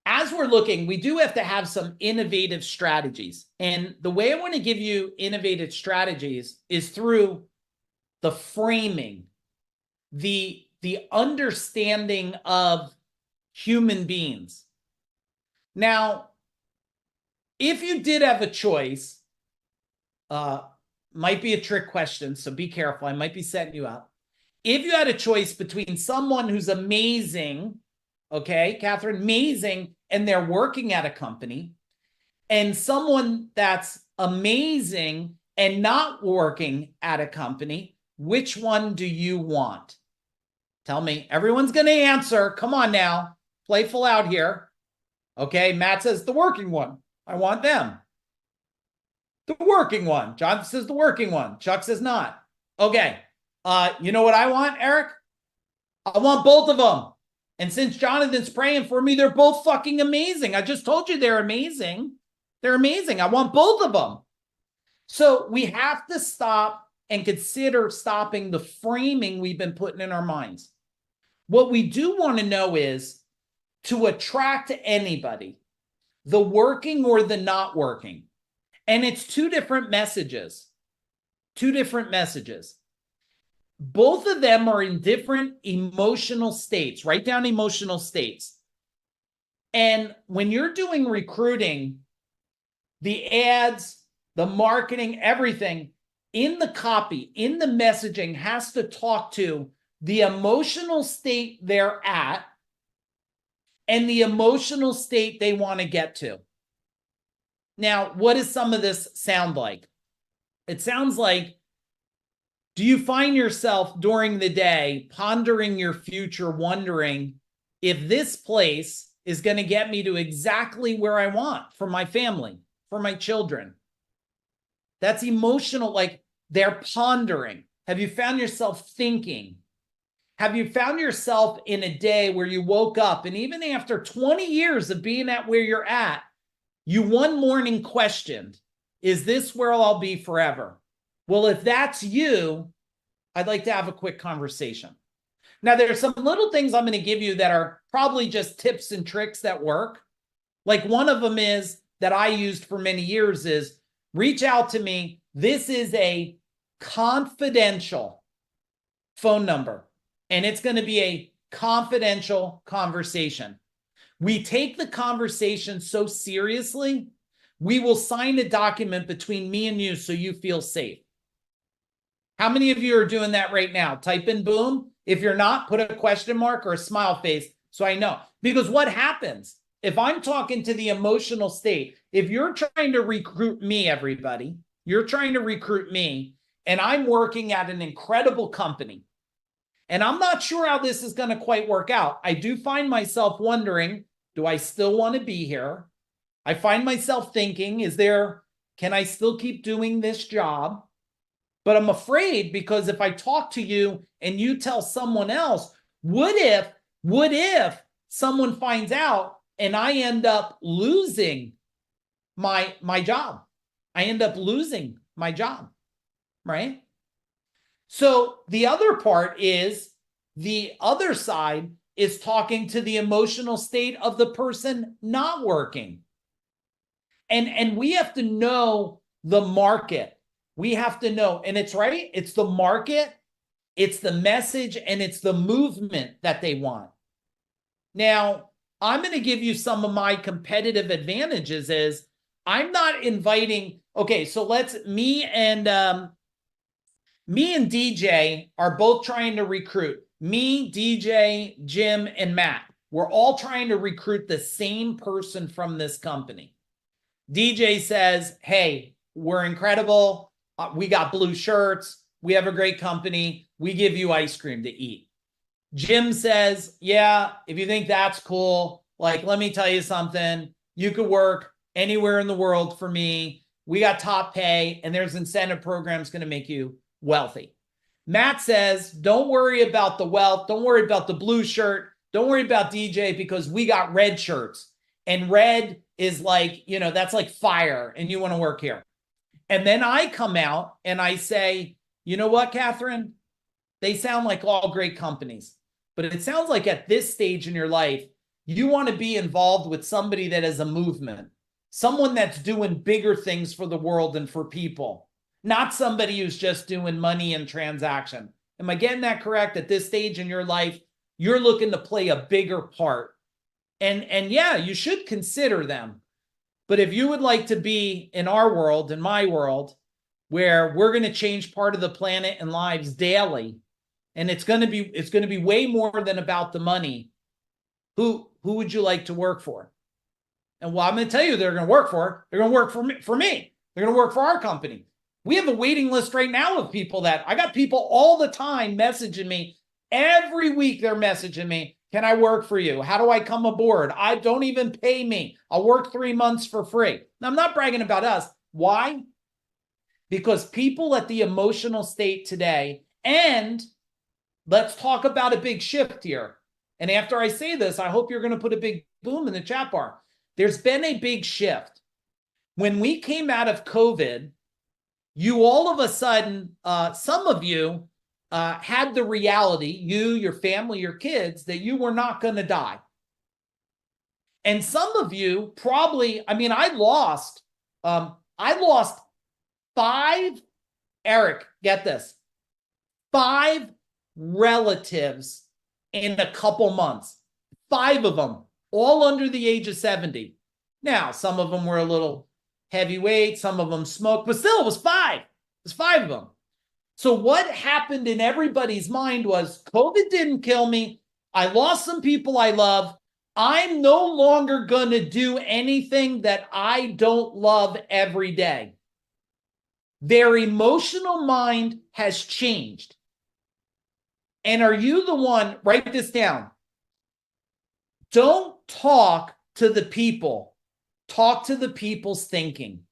as we're looking, we do have to have some innovative strategies. And the way I want to give you innovative strategies is through the framing, the understanding of human beings. Now, if you did have a choice, might be a trick question, so be careful. I might be setting you up. If you had a choice between someone who's amazing, okay, Catherine, amazing, and they're working at a company, and someone that's amazing and not working at a company, which one do you want? Tell me. Everyone's going to answer. Come on now. Playful out here. Okay, Matt says the working one. I want them. The working one. John says the working one. Chuck says not. Okay. You know what I want, Eric? I want both of them. And since Jonathan's praying for me, they're both fucking amazing. I just told you they're amazing. They're amazing. I want both of them. So we have to stop and consider stopping the framing we've been putting in our minds. What we do want to know is, to attract anybody, the working or the not working. And it's two different messages. Two different messages. Both of them are in different emotional states. Write down emotional states. And when you're doing recruiting, the ads, the marketing, everything in the copy, in the messaging has to talk to the emotional state they're at and the emotional state they want to get to. Now, what does some of this sound like? It sounds like, do you find yourself during the day pondering your future, wondering if this place is going to get me to exactly where I want for my family, for my children? That's emotional, like they're pondering. Have you found yourself thinking? Have you found yourself in a day where you woke up and even after 20 years of being at where you're at, you one morning questioned, is this where I'll be forever? Well, if that's you, I'd like to have a quick conversation. Now, there's some little things I'm going to give you that are probably just tips and tricks that work. Like one of them is that I used for many years is reach out to me. This is a confidential phone number, and it's going to be a confidential conversation. We take the conversation so seriously, we will sign a document between me and you so you feel safe. How many of you are doing that right now? Type in boom. If you're not, put a question mark or a smile face so I know. Because what happens if I'm talking to the emotional state, if you're trying to recruit me, everybody, you're trying to recruit me, and I'm working at an incredible company, and I'm not sure how this is going to quite work out. I do find myself wondering, do I still want to be here? I find myself thinking, can I still keep doing this job? But I'm afraid because if I talk to you and you tell someone else, what if someone finds out and I end up losing my job? I end up losing my job, right? So the other part is the other side is talking to the emotional state of the person not working. And we have to know the market. We have to know, and it's right, it's the market, it's the message, and it's the movement that they want. Now, I'm going to give you some of my competitive advantages is I'm not inviting, okay, so me and DJ are both trying to recruit. Me, DJ, Jim, and Matt. We're all trying to recruit the same person from this company. DJ says, hey, we're incredible. We got blue shirts. We have a great company. We give you ice cream to eat. Jim says, yeah, if you think that's cool, like, let me tell you something. You could work anywhere in the world for me. We got top pay, and there's incentive programs going to make you wealthy. Matt says, don't worry about the wealth. Don't worry about the blue shirt. Don't worry about DJ because we got red shirts. And red is like, that's like fire, and you want to work here. And then I come out and I say, you know what, Catherine? They sound like all great companies, but it sounds like at this stage in your life, you want to be involved with somebody that has a movement, someone that's doing bigger things for the world and for people, not somebody who's just doing money and transaction. Am I getting that correct? At this stage in your life, you're looking to play a bigger part. And yeah, you should consider them. But if you would like to be in our world, in my world, where we're going to change part of the planet and lives daily, and it's going to be way more than about the money, who would you like to work for? And well, I'm going to tell you they're going to work for. They're going to work for me. They're going to work for our company. We have a waiting list right now of people that I got people all the time messaging me. Every week they're messaging me. Can I work for you? How do I come aboard? I don't even pay me. I'll work 3 months for free. Now, I'm not bragging about us. Why? Because people at the emotional state today, and let's talk about a big shift here. And after I say this, I hope you're going to put a big boom in the chat bar. There's been a big shift. When we came out of COVID, you all of a sudden, some of you had the reality, you, your family, your kids, that you were not going to die. And some of you probably, I lost 5, Eric, get this, 5 relatives in a couple months, 5 of them, all under the age of 70. Now, some of them were a little heavyweight, some of them smoked, but still it was 5. It was 5 of them. So what happened in everybody's mind was COVID didn't kill me. I lost some people I love. I'm no longer going to do anything that I don't love every day. Their emotional mind has changed. And are you the one, write this down. Don't talk to the people. Talk to the people's thinking.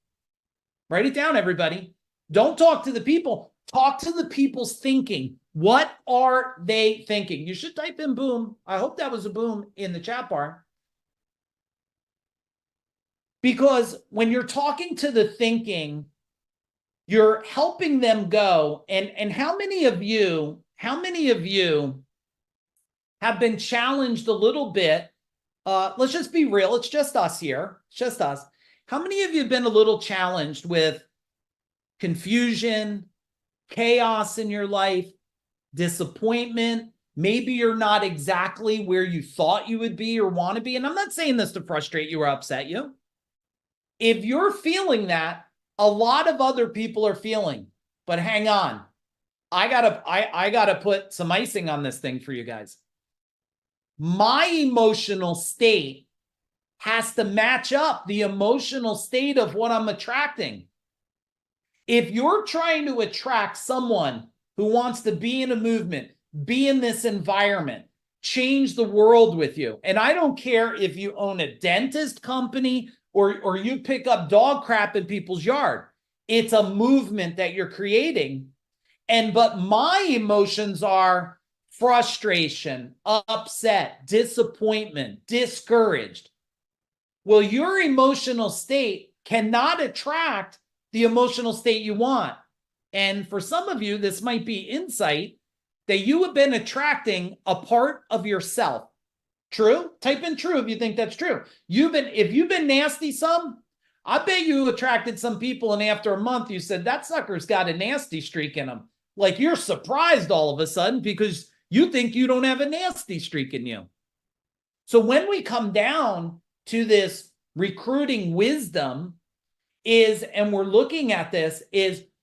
Write it down, everybody. Don't talk to the people. Talk to the people's thinking. What are they thinking? You should type in boom. I hope that was a boom in the chat bar. Because when you're talking to the thinking, you're helping them go. And how many of you have been challenged a little bit? Let's just be real. It's just us here. It's just us. How many of you have been a little challenged with confusion, chaos in your life, disappointment? Maybe you're not exactly where you thought you would be or want to be. And I'm not saying this to frustrate you or upset you. If you're feeling that, a lot of other people are feeling. But hang on. I gotta put some icing on this thing for you guys. My emotional state has to match up the emotional state of what I'm attracting. If you're trying to attract someone who wants to be in a movement, be in this environment, change the world with you, and I don't care if you own a dentist company or you pick up dog crap in people's yard, it's a movement that you're creating. But my emotions are frustration, upset, disappointment, discouraged. Well, your emotional state cannot attract the emotional state you want. And for some of you, this might be insight that you have been attracting a part of yourself. True? Type in true if you think that's true. If you've been nasty some, I bet you attracted some people and after a month you said, that sucker's got a nasty streak in him. Like you're surprised all of a sudden because you think you don't have a nasty streak in you. So when we come down to this recruiting wisdom and we're looking at this,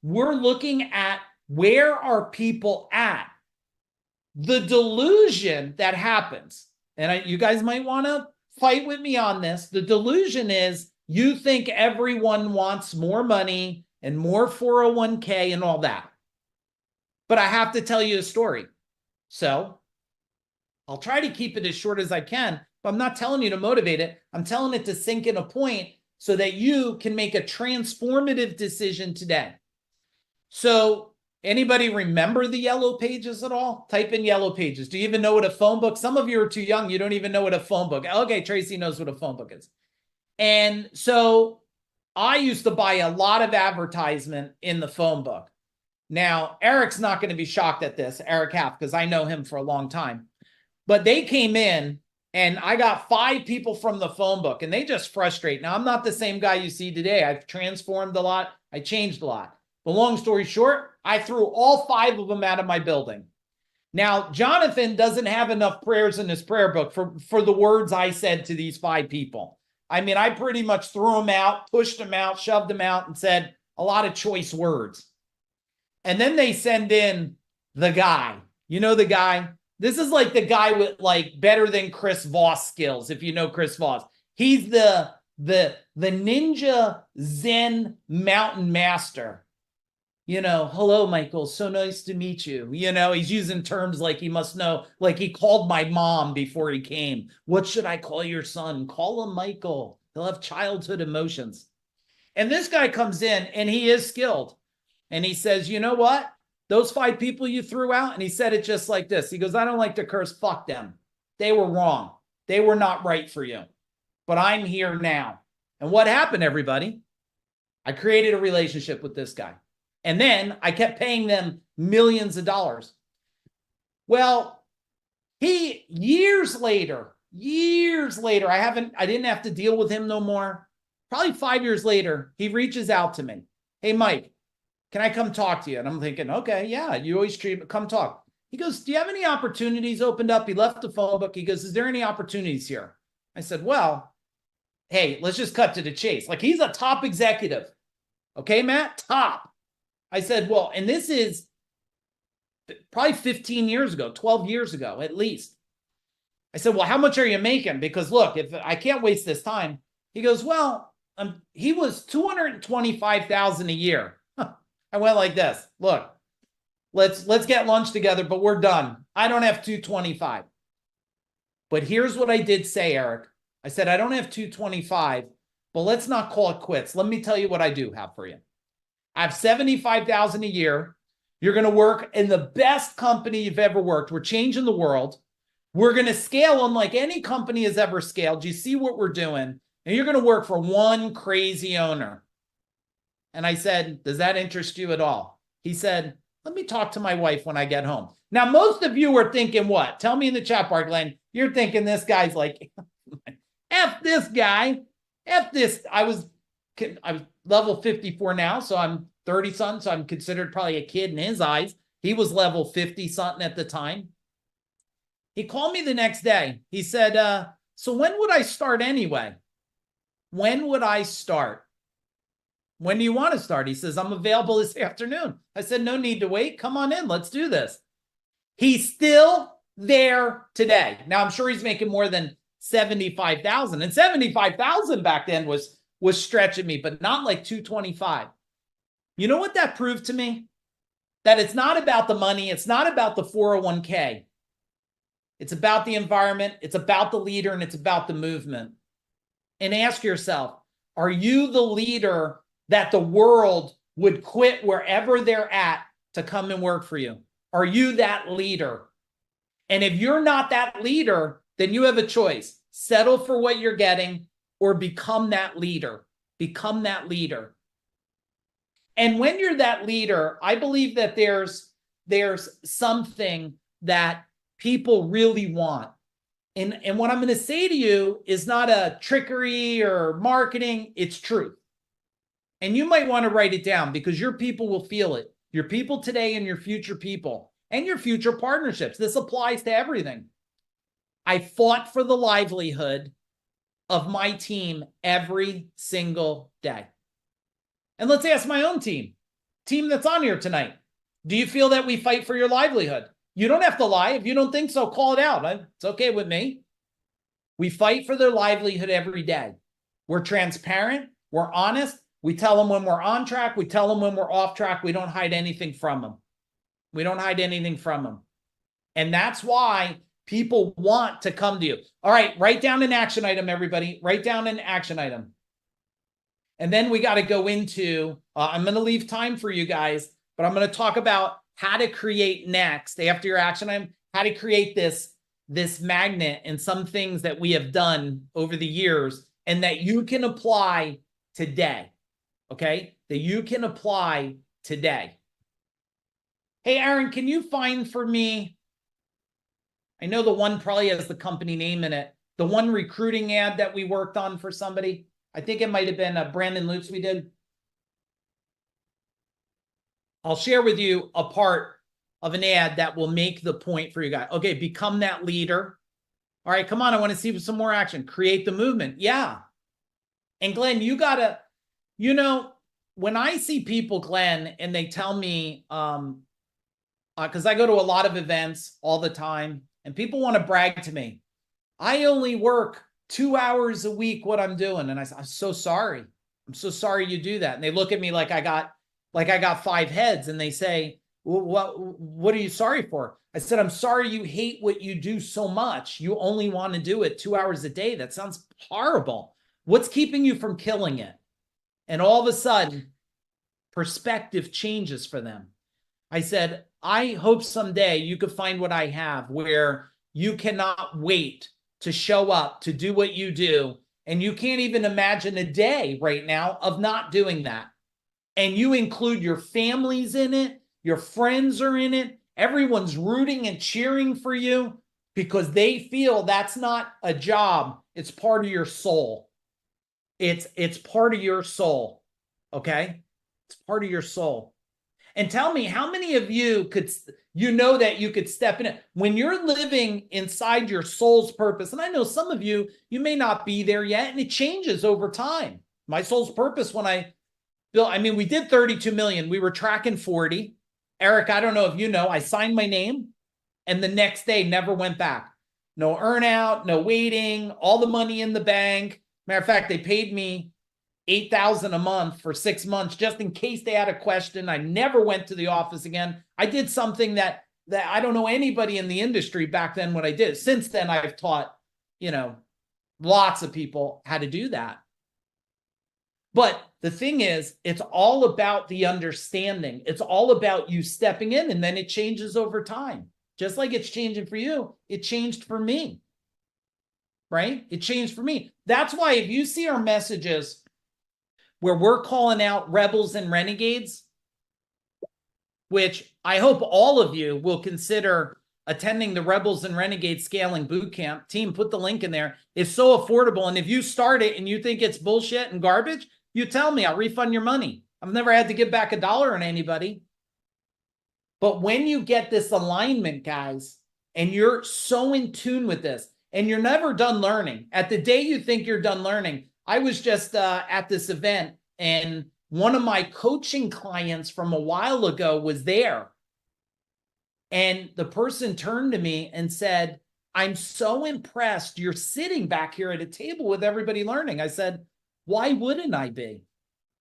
we're looking at where are people at? The delusion that happens, and you guys might want to fight with me on this. The delusion is you think everyone wants more money and more 401k and all that. But I have to tell you a story. So I'll try to keep it as short as I can, but I'm not telling you to motivate it. I'm telling it to sink in a point so that you can make a transformative decision today. So anybody remember the Yellow Pages at all? Type in Yellow Pages. Do you even know what a phone book? Some of you are too young. You don't even know what a phone book. Okay, Tracy knows what a phone book is. And so I used to buy a lot of advertisement in the phone book. Now, Eric's not going to be shocked at this, Eric Half, because I know him for a long time. But they came in and I got 5 people from the phone book and they just frustrate. Now, I'm not the same guy you see today. I've transformed a lot. I changed a lot. But long story short, I threw all 5 of them out of my building. Now, Jonathan doesn't have enough prayers in his prayer book for the words I said to these 5 people. I mean, I pretty much threw them out, pushed them out, shoved them out, and said a lot of choice words. And then they send in the guy. You know the guy? This is like the guy with like better than Chris Voss skills, if you know Chris Voss. He's the ninja Zen mountain master. You know, hello, Michael, so nice to meet you. You know, he's using terms like he must know, like he called my mom before he came. What should I call your son? Call him Michael. He'll have childhood emotions. And this guy comes in and he is skilled. And he says, you know what? Those 5 people you threw out, and he said it just like this. He goes, I don't like to curse. Fuck them. They were wrong. They were not right for you. But I'm here now. And what happened, everybody? I created a relationship with this guy. And then I kept paying them millions of dollars. Well, years later, I didn't have to deal with him no more. Probably 5 years later, he reaches out to me. Hey, Mike, can I come talk to you? And I'm thinking, okay, yeah, you always treat me, come talk. He goes, do you have any opportunities opened up? He left the phone book. He goes, is there any opportunities here? I said, well, hey, let's just cut to the chase. Like he's a top executive. Okay, Matt, top. I said, well, and this is probably 15 years ago, 12 years ago, at least. I said, well, how much are you making? Because look, if I can't waste this time. He goes, well, he was $225,000 a year. I went like this. Look, let's get lunch together, but we're done. I don't have 225. But here's what I did say, Eric. I said, I don't have 225, but let's not call it quits. Let me tell you what I do have for you. I have $75,000 a year. You're going to work in the best company you've ever worked. We're changing the world. We're going to scale unlike any company has ever scaled. You see what we're doing? And you're going to work for one crazy owner. And I said, does that interest you at all? He said, let me talk to my wife when I get home. Now, most of you are thinking what? Tell me in the chat bar, Glenn. You're thinking this guy's like, F this guy. F this. I was level 54 now, so I'm 30 something, so I'm considered probably a kid in his eyes. He was level 50 something at the time. He called me the next day. He said, so when would I start anyway? When would I start? When do you want to start? He says, I'm available this afternoon. I said, no need to wait. Come on in. Let's do this. He's still there today. Now, I'm sure he's making more than 75,000. And 75,000 back then was stretching me, but not like 225. You know what that proved to me? That it's not about the money. It's not about the 401k. It's about the environment. It's about the leader, and it's about the movement. And ask yourself, are you the leader that the world would quit wherever they're at to come and work for you? Are you that leader? And if you're not that leader, then you have a choice. Settle for what you're getting or become that leader. Become that leader. And when you're that leader, I believe that there's something that people really want. And what I'm going to say to you is not a trickery or marketing, it's truth. And you might want to write it down because your people will feel it. Your people today and your future people and your future partnerships. This applies to everything. I fought for the livelihood of my team every single day. And let's ask my own team that's on here tonight. Do you feel that we fight for your livelihood? You don't have to lie. If you don't think so, call it out. It's okay with me. We fight for their livelihood every day. We're transparent. We're honest. We tell them when we're on track. We tell them when we're off track. We don't hide anything from them. We don't hide anything from them. And that's why people want to come to you. All right, write down an action item, everybody. Write down an action item. And then we got to go into, I'm going to leave time for you guys, but I'm going to talk about how to create next after your action item, how to create this magnet and some things that we have done over the years and that you can apply today. Okay, that you can apply today. Hey, Aaron, can you find for me, I know the one probably has the company name in it, the one recruiting ad that we worked on for somebody. I think it might have been Brandon Lutz we did. I'll share with you a part of an ad that will make the point for you guys. Okay, become that leader. All right, come on, I want to see some more action. Create the movement. Yeah. And Glenn, you got to, you know, when I see people, Glenn, and they tell me, because I go to a lot of events all the time, and people want to brag to me. I only work 2 hours a week what I'm doing. And I say, I'm so sorry. I'm so sorry you do that. And they look at me like I got 5 heads, and they say, well, what are you sorry for? I said, I'm sorry you hate what you do so much. You only want to do it 2 hours a day. That sounds horrible. What's keeping you from killing it? And all of a sudden, perspective changes for them. I said, I hope someday you could find what I have where you cannot wait to show up, to do what you do. And you can't even imagine a day right now of not doing that. And you include your families in it, your friends are in it, everyone's rooting and cheering for you because they feel that's not a job, it's part of your soul. It's part of your soul, okay? It's part of your soul. And tell me, how many of you could, you know that you could step in it when you're living inside your soul's purpose? And I know some of you, you may not be there yet, and it changes over time. My soul's purpose when I built, I mean, we did 32 million. We were tracking 40. Eric, I don't know if you know, I signed my name and the next day never went back. No earn out, no waiting, all the money in the bank. Matter of fact, they paid me $8,000 a month for 6 months, just in case they had a question. I never went to the office again. I did something that I don't know anybody in the industry back then what I did. Since then, I've taught, you know, lots of people how to do that. But the thing is, it's all about the understanding. It's all about you stepping in, and then it changes over time. Just like it's changing for you, it changed for me, right? It changed for me. That's why if you see our messages where we're calling out rebels and renegades, which I hope all of you will consider attending the Rebels and Renegades Scaling Bootcamp. Team, put the link in there. It's so affordable. And if you start it and you think it's bullshit and garbage, you tell me, I'll refund your money. I've never had to give back $1 on anybody. But when you get this alignment, guys, and you're so in tune with this, and you're never done learning, at the day you think you're done learning, I was just at this event, and one of my coaching clients from a while ago was there. And the person turned to me and said, I'm so impressed. You're sitting back here at a table with everybody learning. I said, why wouldn't I be?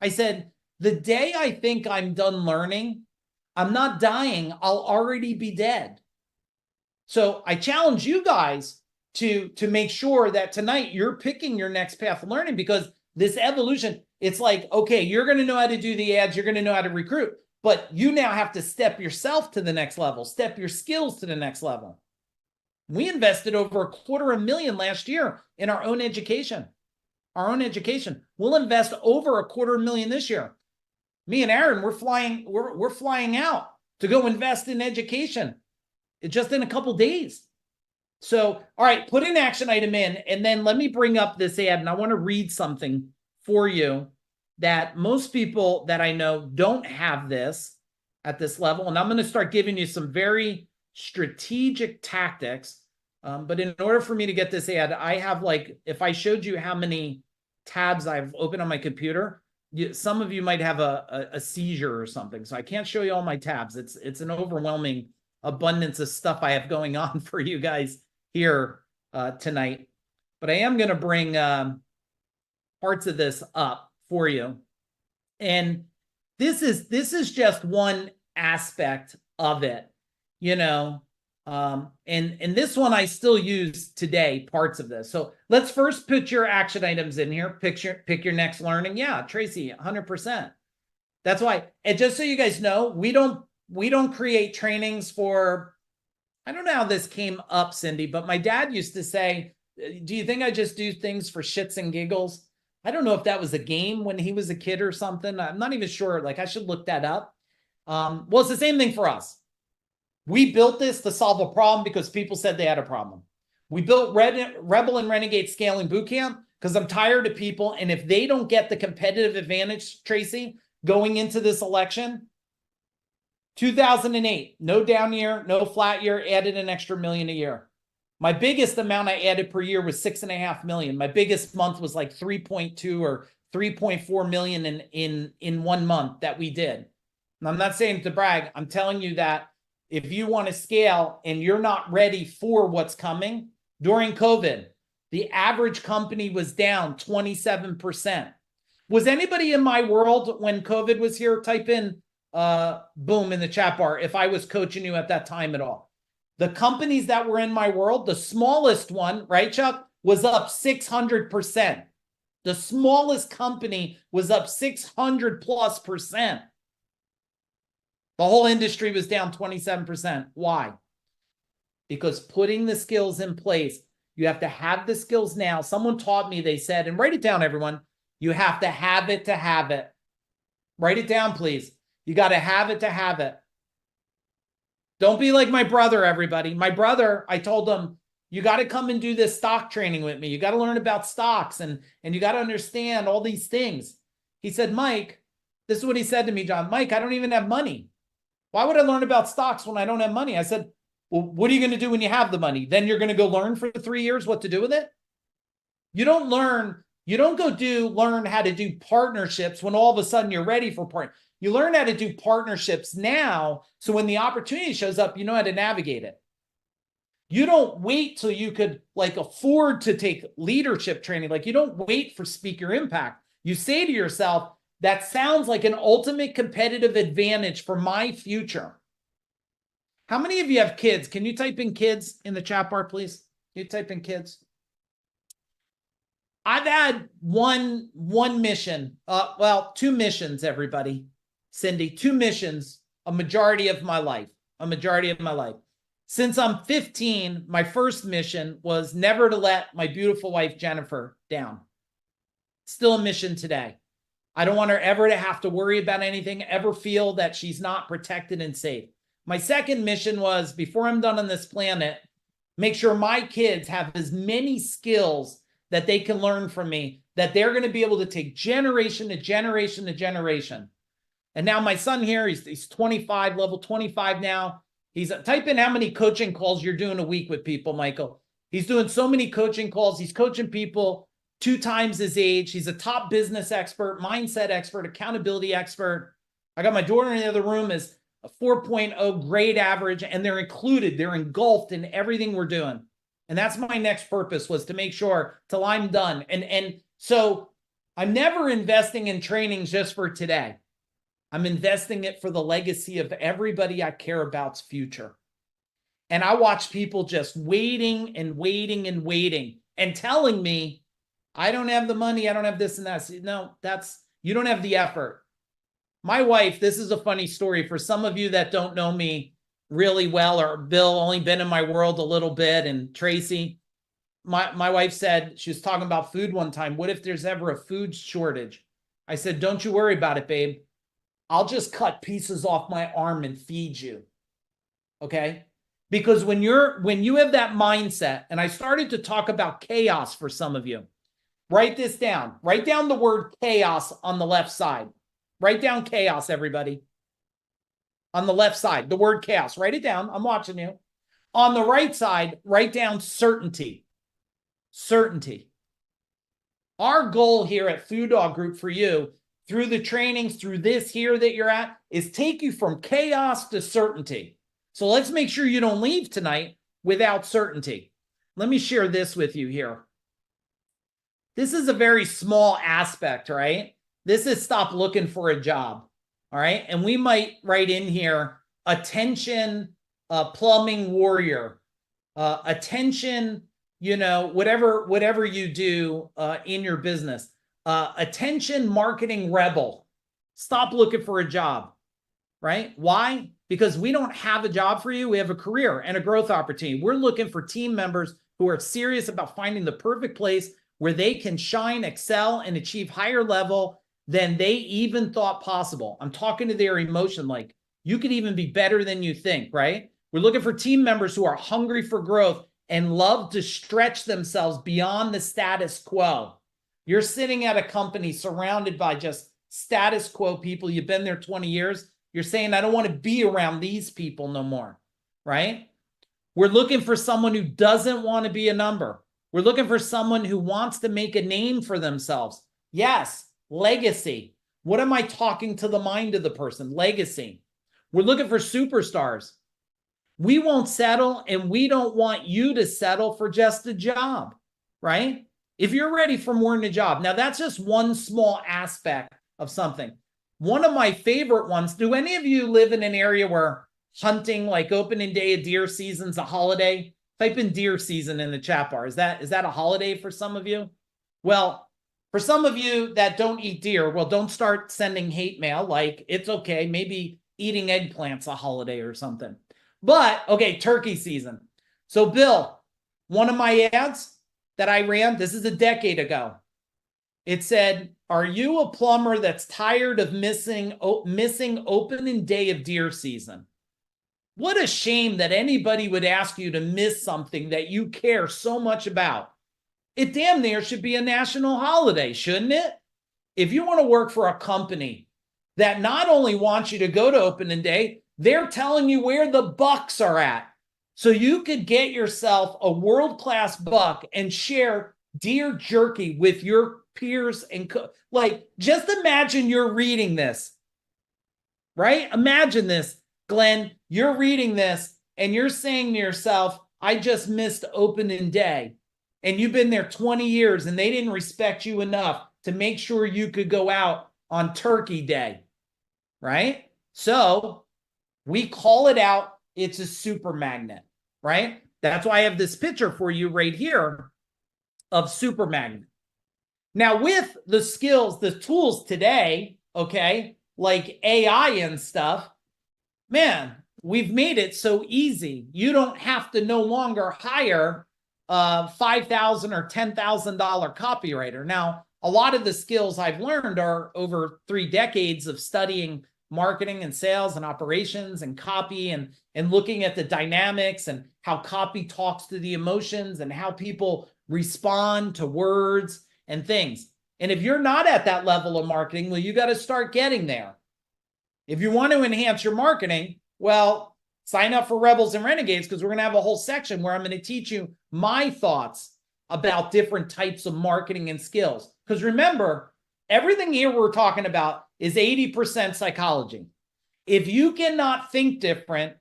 I said, the day I think I'm done learning, I'm not dying. I'll already be dead. So I challenge you guys to make sure that tonight you're picking your next path of learning, because this evolution, it's like, okay, you're going to know how to do the ads. You're going to know how to recruit, but you now have to step yourself to the next level, step your skills to the next level. We invested over $250,000 last year in our own education. We'll invest over $250,000 this year. Me and Aaron, we're flying out to go invest in education. It's just in a couple days. So, all right, put an action item in, and then let me bring up this ad, and I want to read something for you that most people that I know don't have this at this level. And I'm going to start giving you some very strategic tactics. But in order for me to get this ad, I have, like, if I showed you how many tabs I've opened on my computer, some of you might have a seizure or something. So I can't show you all my tabs. It's an overwhelming abundance of stuff I have going on for you guys here tonight. But I am going to bring parts of this up for you. And this is just one aspect of it, you know. And this one I still use today, parts of this. So let's first put your action items in here. Pick your next learning. Yeah, Tracy, 100%. That's why. And just so you guys know, we don't create trainings for, I don't know how this came up, Cindy, but my dad used to say, do you think I just do things for shits and giggles? I don't know if that was a game when he was a kid or something. I'm not even sure. Like, I should look that up. Well, it's the same thing for us. We built this to solve a problem because people said they had a problem. We built Rebel and Renegade Scaling Bootcamp because I'm tired of people. And if they don't get the competitive advantage, Tracy, going into this election, 2008, no down year, no flat year, added an extra $1 million a year. My biggest amount I added per year was $6.5 million. My biggest month was like 3.2 or 3.4 million in 1 month that we did. And I'm not saying to brag. I'm telling you that if you want to scale and you're not ready for what's coming, during COVID, the average company was down 27%. Was anybody in my world when COVID was here? Type in boom in the chat bar if I was coaching you at that time at all. The companies that were in my world, the smallest one, right, Chuck, was up 600%. The smallest company was up 600+%. The whole industry was down 27%. Why? Because putting the skills in place, you have to have the skills now. Someone taught me, they said, and write it down, everyone. You have to have it to have it. Write it down, please. You got to have it to have it. Don't be like my brother, everybody. My brother, I told him, you got to come and do this stock training with me. You got to learn about stocks and you got to understand all these things. He said, Mike, this is what he said to me, John. Mike, I don't even have money. Why would I learn about stocks when I don't have money? I said, well, what are you going to do when you have the money? Then you're going to go learn for 3 years what to do with it? You don't learn how to do partnerships when all of a sudden you're ready for partner. You learn how to do partnerships now, so when the opportunity shows up, you know how to navigate it. You don't wait till you could afford to take leadership training. You don't wait for Speak Your Impact. You say to yourself, that sounds like an ultimate competitive advantage for my future. How many of you have kids? Can you type in kids in the chat bar, please? Can you type in kids? I've had one mission. Well, two missions, everybody. Cindy, two missions, a majority of my life. A majority of my life. Since I'm 15, my first mission was never to let my beautiful wife, Jennifer, down. Still a mission today. I don't want her ever to have to worry about anything, ever feel that she's not protected and safe. My second mission was, before I'm done on this planet, make sure my kids have as many skills that they can learn from me, that they're going to be able to take generation to generation to generation. And now my son here, he's 25, level 25 now. He's type in how many coaching calls you're doing a week with people, Michael. He's doing so many coaching calls. He's coaching people 2 times his age. He's a top business expert, mindset expert, accountability expert. I got my daughter in the other room is a 4.0 grade average, and they're included. They're engulfed in everything we're doing. And that's my next purpose, was to make sure till I'm done. And so I'm never investing in trainings just for today. I'm investing it for the legacy of everybody I care about's future. And I watch people just waiting and waiting and waiting and telling me, I don't have the money, I don't have this and that. No, you don't have the effort. My wife, this is a funny story for some of you that don't know me really well, or Bill, only been in my world a little bit, and Tracy, my wife said, she was talking about food one time. What if there's ever a food shortage? I said, don't you worry about it, babe. I'll just cut pieces off my arm and feed you. Okay? Because when you have that mindset, and I started to talk about chaos for some of you, write this down. Write down the word chaos on the left side. Write down chaos, everybody. On the left side, the word chaos. Write it down. I'm watching you. On the right side, write down certainty. Certainty. Our goal here at Food Dog Group for you, through the trainings, through this here that you're at, is take you from chaos to certainty. So let's make sure you don't leave tonight without certainty. Let me share this with you here. This is a very small aspect, right? This is stop looking for a job, all right? And we might write in here, attention, plumbing warrior, attention, whatever you do in your business. Attention marketing rebel. Stop looking for a job, right? Why? Because we don't have a job for you. We have a career and a growth opportunity. We're looking for team members who are serious about finding the perfect place where they can shine, excel, and achieve higher level than they even thought possible. I'm talking to their emotion, like you could even be better than you think, right? We're looking for team members who are hungry for growth and love to stretch themselves beyond the status quo. You're sitting at a company surrounded by just status quo people. You've been there 20 years. You're saying, I don't want to be around these people no more, right? We're looking for someone who doesn't want to be a number. We're looking for someone who wants to make a name for themselves. Yes, legacy. What am I talking to the mind of the person? Legacy. We're looking for superstars. We won't settle, and we don't want you to settle for just a job, right? If you're ready for more than a job. Now, that's just one small aspect of something. One of my favorite ones, do any of you live in an area where hunting, like opening day of deer season's a holiday? Type in deer season in the chat bar. Is that a holiday for some of you? Well, for some of you that don't eat deer, well, don't start sending hate mail. Like, it's okay. Maybe eating eggplant's a holiday or something. But, okay, turkey season. So, Bill, one of my ads that I ran, this is a decade ago. It said, are you a plumber that's tired of missing opening day of deer season? What a shame that anybody would ask you to miss something that you care so much about. It damn near should be a national holiday, shouldn't it? If you want to work for a company that not only wants you to go to opening day, they're telling you where the bucks are at. So you could get yourself a world-class buck and share deer jerky with your peers and like, just imagine you're reading this, right? Imagine this, Glenn, you're reading this and you're saying to yourself, I just missed opening day. And you've been there 20 years and they didn't respect you enough to make sure you could go out on turkey day, right? So we call it out. It's a super magnet, right? That's why I have this picture for you right here of super magnet. Now, with the skills, the tools today, okay, like AI and stuff, man, we've made it so easy. You don't have to no longer hire a $5,000 or $10,000 copywriter. Now, a lot of the skills I've learned are over 3 decades of studying marketing and sales and operations and copy and looking at the dynamics and how copy talks to the emotions and how people respond to words and things. And if you're not at that level of marketing, well, you got to start getting there. If you want to enhance your marketing, well, sign up for Rebels and Renegades, because we're going to have a whole section where I'm going to teach you my thoughts about different types of marketing and skills. Because remember, everything here we're talking about is 80% psychology. If you cannot think different,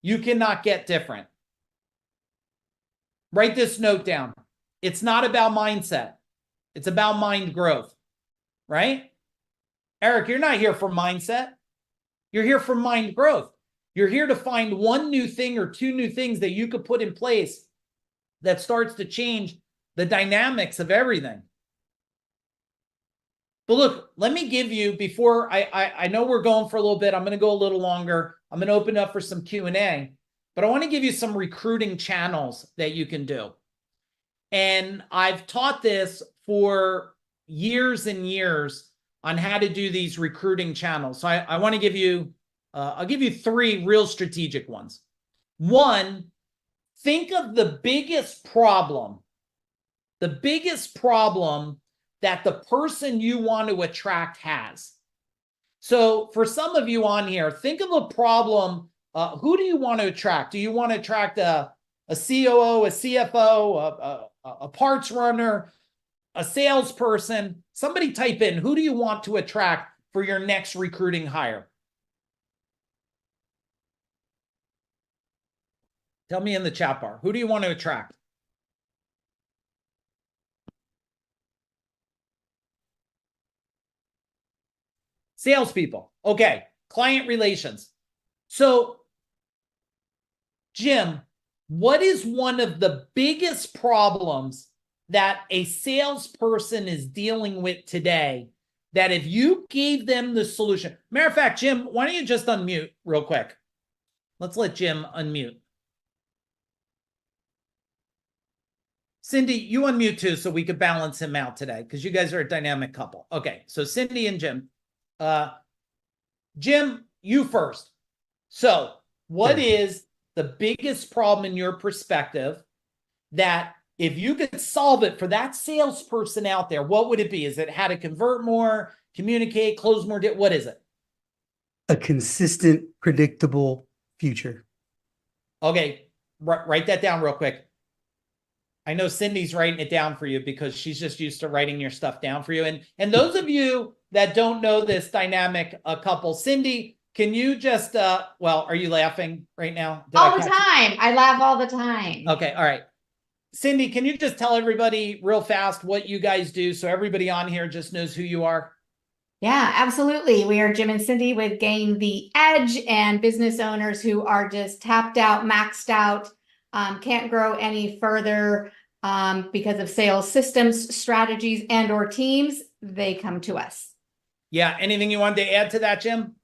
you cannot get different. Write this note down. It's not about mindset. It's about mind growth, right? Eric, you're not here for mindset. You're here for mind growth. You're here to find one new thing or 2 new things that you could put in place that starts to change the dynamics of everything. But look, let me give you, before I know we're going for a little bit, I'm going to go a little longer. I'm going to open up for some Q&A, but I want to give you some recruiting channels that you can do. And I've taught this for years and years on how to do these recruiting channels. So I want to give you, I'll give you 3 real strategic ones. One, think of the biggest problem that the person you want to attract has. So for some of you on here, think of a problem. Who do you want to attract? Do you want to attract a COO, a CFO, a parts runner, a salesperson? Somebody type in, who do you want to attract for your next recruiting hire? Tell me in the chat bar, who do you want to attract? Salespeople. Okay. Client relations. So, Jim, what is one of the biggest problems that a salesperson is dealing with today that if you gave them the solution? Matter of fact, Jim, why don't you just unmute real quick? Let's let Jim unmute. Cindy, you unmute too, so we could balance him out today, because you guys are a dynamic couple. Okay, so Cindy and Jim. Jim, you first. So what is the biggest problem in your perspective that if you could solve it for that salesperson out there, what would it be? Is it how to convert more, communicate, close more? What is it? A consistent, predictable future. Okay, write that down real quick. I know Cindy's writing it down for you because she's just used to writing your stuff down for you. And those of you that don't know this dynamic couple, Cindy, can you just, well, are you laughing right now? All the time. I laugh all the time. Okay, all right. Cindy, can you just tell everybody real fast what you guys do so everybody on here just knows who you are? Yeah, absolutely. We are Jim and Cindy with Gain the Edge, and business owners who are just tapped out, maxed out, can't grow any further because of sales systems, strategies, and or teams. They come to us. Yeah. Anything you wanted to add to that, Jim?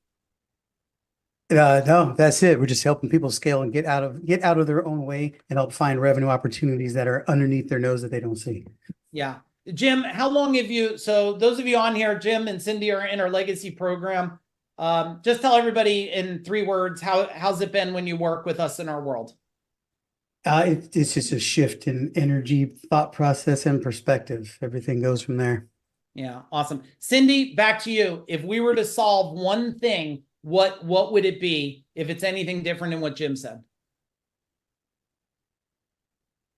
No, that's it. We're just helping people scale and get out of their own way and help find revenue opportunities that are underneath their nose that they don't see. Yeah. Jim, how long have you, so those of you on here, Jim and Cindy are in our legacy program. Just tell everybody in 3 words, how's it been when you work with us in our world? It's just a shift in energy, thought process, and perspective. Everything goes from there. Yeah, awesome. Cindy, back to you. If we were to solve one thing, what would it be if it's anything different than what Jim said?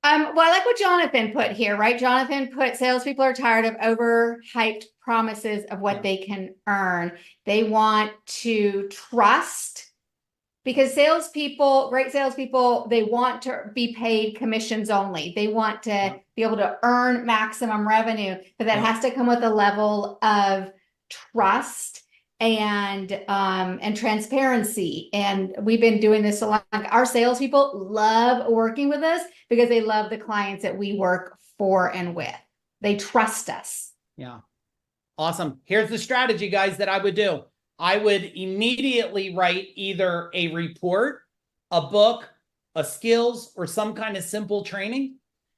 Well, I like what Jonathan put here, right? Jonathan put salespeople are tired of overhyped promises of what they can earn. They want to trust, because salespeople, great salespeople, they want to be paid commissions only. They want to be able to earn maximum revenue, but that has to come with a level of trust and transparency. And we've been doing this a lot. Our salespeople love working with us because they love the clients that we work for and with. They trust us. Yeah. Awesome. Here's the strategy, guys, that I would do. I would immediately write either a report, a book, a skills, or some kind of simple training.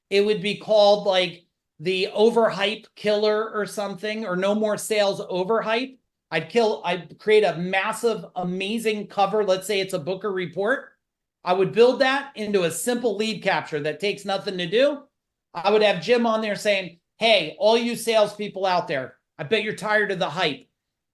It would be called like the overhype killer or something, or no more sales overhype. I'd create a massive, amazing cover. Let's say it's a book or report. I would build that into a simple lead capture that takes nothing to do. I would have Jim on there saying, hey, all you salespeople out there, I bet you're tired of the hype.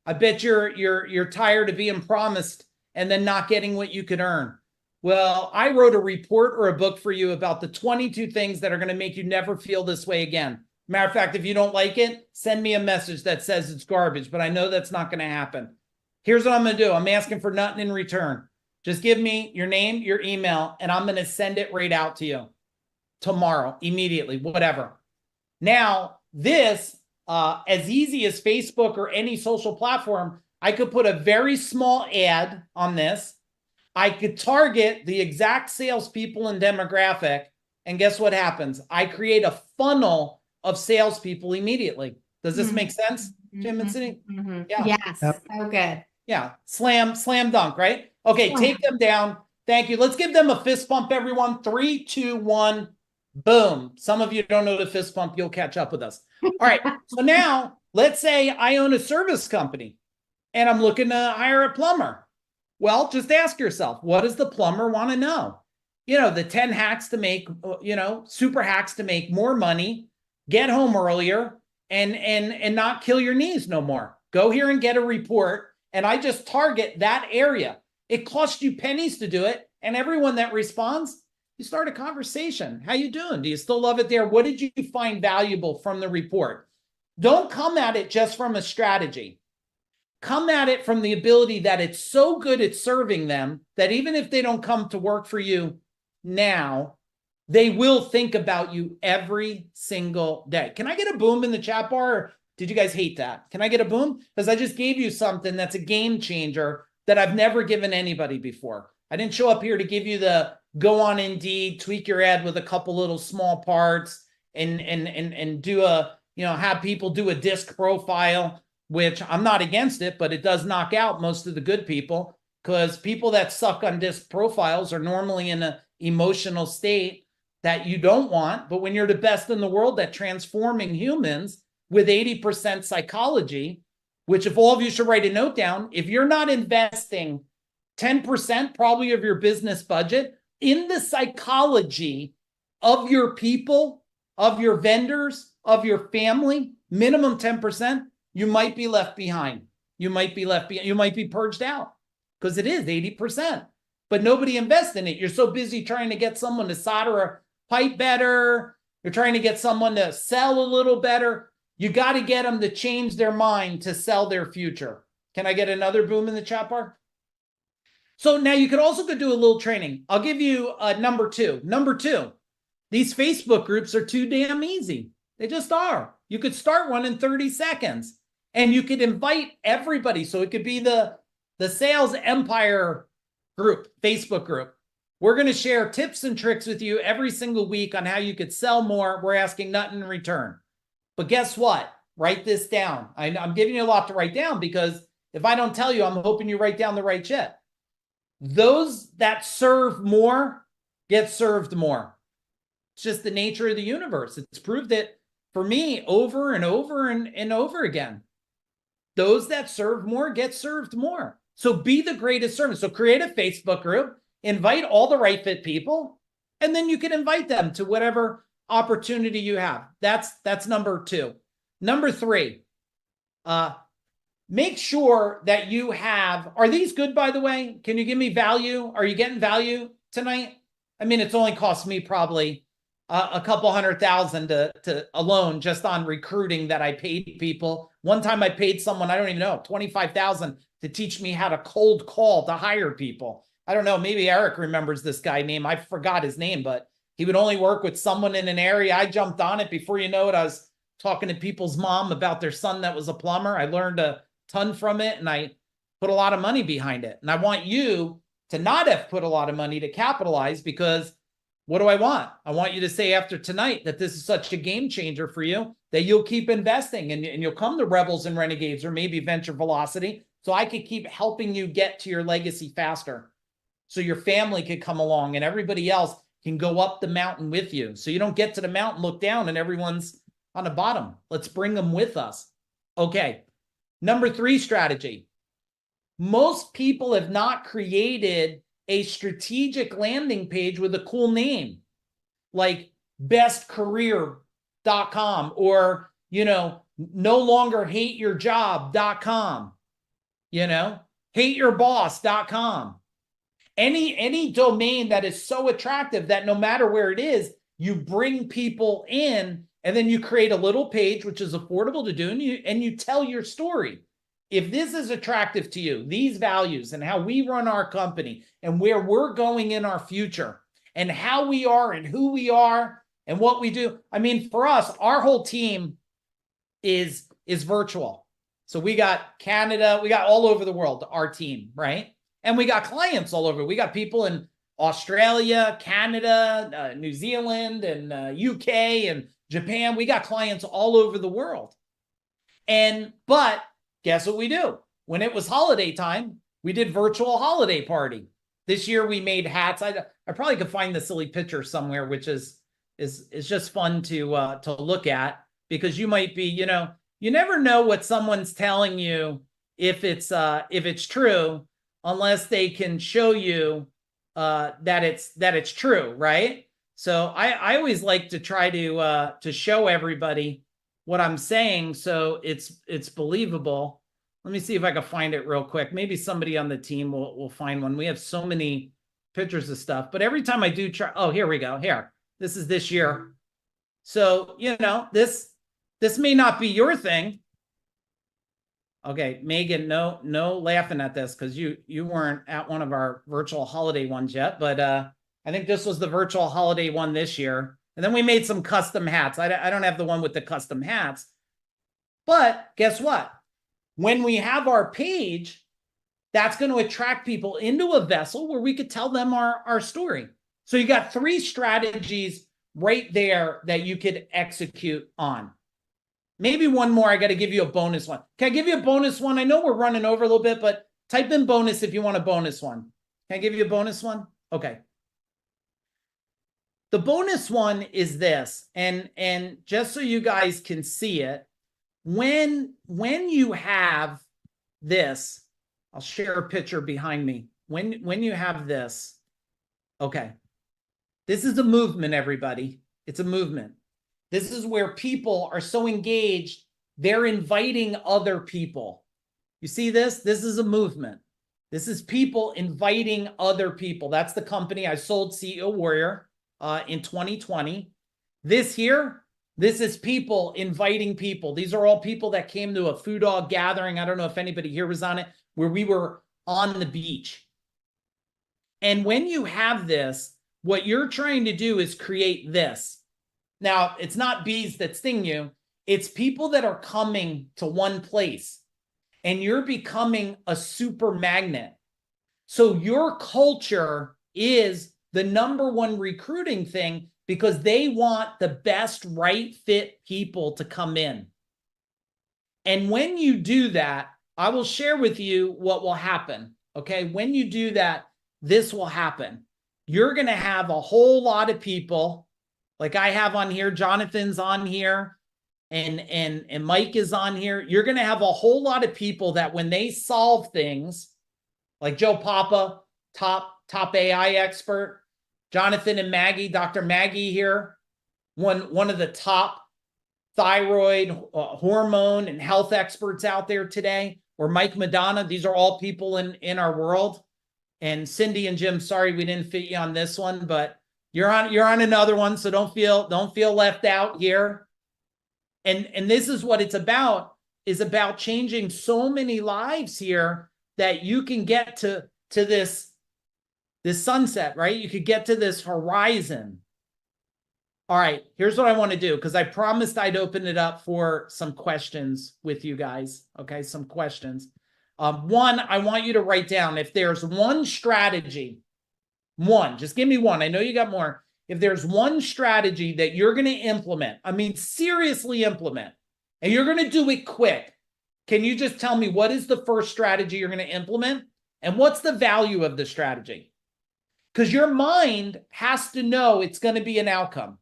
I bet you're tired of being promised and then not getting what you could earn. Well, I wrote a report or a book for you about the 22 things that are going to make you never feel this way again. Matter of fact, if you don't like it, send me a message that says it's garbage, but I know that's not going to happen. Here's what I'm going to do. I'm asking for nothing in return. Just give me your name, your email, and I'm going to send it right out to you tomorrow, immediately, whatever. Now, this, as easy as Facebook or any social platform, I could put a very small ad on this. I could target the exact salespeople and demographic. And guess what happens? I create a funnel of salespeople immediately. Does this make sense, Jim and Cindy? Yeah. Yes. Yep. So good. Yeah. Slam dunk, right? Okay. Slam. Take them down. Thank you. Let's give them a fist bump, everyone. 3, 2, 1. Boom. Some of you don't know the fist bump. You'll catch up with us. All right. So now let's say I own a service company and I'm looking to hire a plumber. Well, just ask yourself, what does the plumber want to know? You know, the 10 hacks to make, super hacks to make more money, get home earlier, and not kill your knees no more. Go here and get a report. And I just target that area. It costs you pennies to do it. And everyone that responds, you start a conversation. How you doing? Do you still love it there? What did you find valuable from the report? Don't come at it just from a strategy. Come at it from the ability that it's so good at serving them that even if they don't come to work for you now, they will think about you every single day. Can I get a boom in the chat bar? Or did you guys hate that? Can I get a boom? Because I just gave you something that's a game changer that I've never given anybody before. I didn't show up here to give you the go on Indeed, tweak your ad with a couple little small parts and do a, have people do a disc profile, which I'm not against it, but it does knock out most of the good people because people that suck on disc profiles are normally in an emotional state that you don't want. But when you're the best in the world at transforming humans with 80% psychology, which if all of you should write a note down, if you're not investing 10% probably of your business budget in the psychology of your people, of your vendors, of your family, minimum 10%, you might be left behind. You might be left behind. You might be purged out because it is 80%, but nobody invests in it. You're so busy trying to get someone to solder a pipe better. You're trying to get someone to sell a little better. You got to get them to change their mind to sell their future. Can I get another boom in the chat bar? So now you could also go do a little training. I'll give you number two. Number two, these Facebook groups are too damn easy. They just are. You could start one in 30 seconds and you could invite everybody. So it could be the Sales Empire group, Facebook group. We're going to share tips and tricks with you every single week on how you could sell more. We're asking nothing in return. But guess what? Write this down. I'm giving you a lot to write down because if I don't tell you, I'm hoping you write down the right shit. Those that serve more get served more. It's just the nature of the universe. It's proved it for me over and over and over again. Those that serve more get served more. So be the greatest service. So create a Facebook group, invite all the right fit people, and then you can invite them to whatever opportunity you have. That's number two. Number three, make sure that you have, are these good, by the way? Can you give me value? Are you getting value tonight? I mean, it's only cost me probably a couple $100,000 to alone just on recruiting that I paid people. One time I paid someone, I don't even know, $25,000 to teach me how to cold call to hire people. I don't know, maybe Eric remembers this guy name. I forgot his name, but he would only work with someone in an area. I jumped on it. Before you know it, I was talking to people's mom about their son that was a plumber. I learned a ton from it and I put a lot of money behind it. And I want you to not have put a lot of money to capitalize because What do I want? I want you to say after tonight that this is such a game changer for you that you'll keep investing and you'll come to Rebels and Renegades or maybe Venture Velocity so I could keep helping you get to your legacy faster. So your family could come along and everybody else can go up the mountain with you. So you don't get to the mountain, look down, and everyone's on the bottom. Let's bring them with us. Okay. Number 3 strategy. Most people have not created a strategic landing page with a cool name like bestcareer.com or, no longer hateyourjob.com, hateyourboss.com. Any domain that is so attractive that no matter where it is, you bring people in and then you create a little page, which is affordable to do, and you tell your story. If this is attractive to you, these values and how we run our company and where we're going in our future and how we are and who we are and what we do. I mean, for us, our whole team is virtual. So we got Canada, we got all over the world, our team, right? And we got clients all over. We got people in Australia, Canada, New Zealand, and UK and Japan. We got clients all over the world. But guess what we do? When it was holiday time, we did virtual holiday party. This year we made hats. I probably could find the silly picture somewhere, which is just fun to look at because you might be, you never know what someone's telling you if it's true unless they can show you that it's true, right? So I always like to try to show everybody what I'm saying so it's believable. Let me see if I can find it real quick. Maybe somebody on the team will find one. We have so many pictures of stuff, but every time I do try, oh, here we go. Here, this is this year. So, this may not be your thing. Okay, Megan, no laughing at this because you weren't at one of our virtual holiday ones yet, but I think this was the virtual holiday one this year. And then we made some custom hats. I don't have the one with the custom hats, but guess what? When we have our page, that's going to attract people into a vessel where we could tell them our story. So you got 3 strategies right there that you could execute on. Maybe one more. I got to give you a bonus one. Can I give you a bonus one? I know we're running over a little bit, but type in bonus if you want a bonus one. Can I give you a bonus one? Okay. The bonus one is this, and just so you guys can see it, when you have this, I'll share a picture behind me. When you have this, okay, this is a movement, everybody. It's a movement. This is where people are so engaged, they're inviting other people. You see this? This is a movement. This is people inviting other people. That's the company I sold, CEO Warrior, in 2020. This here, this is people inviting people. These are all people that came to a Food Dog gathering. I don't know if anybody here was on it, where we were on the beach. And when you have this, what you're trying to do is create this. Now, it's not bees that sting you. It's people that are coming to one place and you're becoming a super magnet. So your culture is the #1 recruiting thing because they want the best right fit people to come in. And when you do that, I will share with you what will happen. Okay. When you do that, this will happen. You're going to have a whole lot of people like I have on here. Jonathan's on here and Mike is on here. You're going to have a whole lot of people that when they solve things like Joe Papa, top AI expert, Jonathan and Maggie, Dr. Maggie here, one of the top thyroid hormone and health experts out there today, or Mike Madonna. These are all people in our world. And Cindy and Jim, sorry we didn't fit you on this one, but you're on another one, so don't feel left out here. And this is what it's about, is about changing so many lives here that you can get to this sunset, right? You could get to this horizon. All right, here's what I want to do, because I promised I'd open it up for some questions with you guys. Okay, some questions. One, I want you to write down if there's one strategy, just give me one. I know you got more. if there's one strategy that you're going to implement, I mean, seriously implement, and you're going to do it quick, can you just tell me what is the first strategy you're going to implement? And what's the value of the strategy? Because your mind has to know it's going to be an outcome.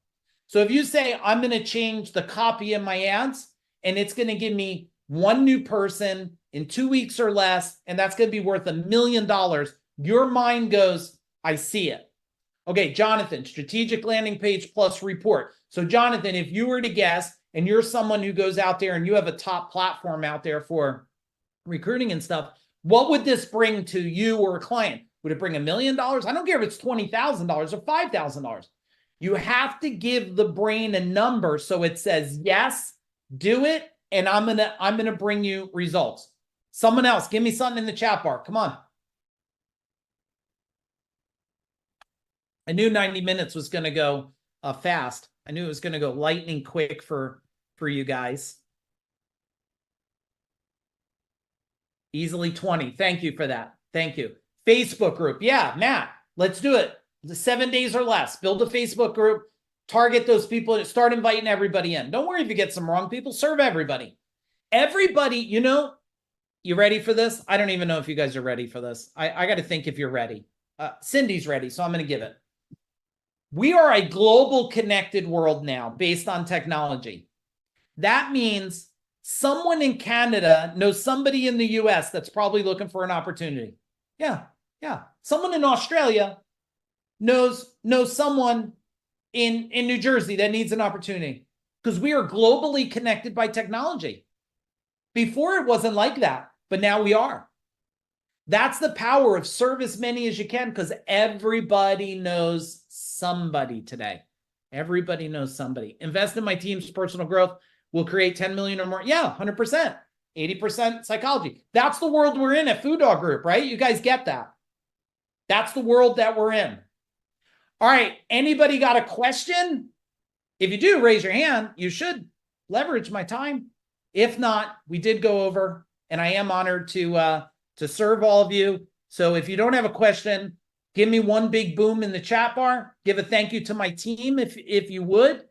So if you say, I'm going to change the copy in my ads, and it's going to give me one new person in 2 weeks or less, and that's going to be worth $1 million, your mind goes, I see it. Okay, Jonathan, strategic landing page plus report. So Jonathan, if you were to guess, and you're someone who goes out there and you have a top platform out there for recruiting and stuff, what would this bring to you or a client? Would it bring $1 million? I don't care if it's $20,000 or $5,000. You have to give the brain a number so it says, yes, do it, and I'm gonna bring you results. Someone else, give me something in the chat bar. Come on. I knew 90 minutes was gonna go fast. I knew it was gonna go lightning quick for you guys. Easily 20. Thank you for that. Thank you. Facebook group. Yeah, Matt, let's do it. 7 days or less. Build a Facebook group. Target those people and start inviting everybody in. Don't worry if you get some wrong people. Serve everybody. Everybody, you know, you ready for this? I don't even know if you guys are ready for this. I got to think if you're ready. Cindy's ready, so I'm going to give it. We are a global connected world now based on technology. That means someone in Canada knows somebody in the US that's probably looking for an opportunity. Yeah. Someone in Australia knows someone in New Jersey that needs an opportunity, because we are globally connected by technology. Before it wasn't like that, but now we are. That's the power of serve as many as you can, because everybody knows somebody today. Everybody knows somebody. Invest in my team's personal growth. We'll create 10 million or more. Yeah, 100%. 80% psychology. That's the world we're in at Food Dog Group, right? You guys get that. That's the world that we're in. All right. Anybody got a question? If you do, raise your hand. You should leverage my time. If not, we did go over, and I am honored to serve all of you. So if you don't have a question, give me one big boom in the chat bar. Give a thank you to my team if you would.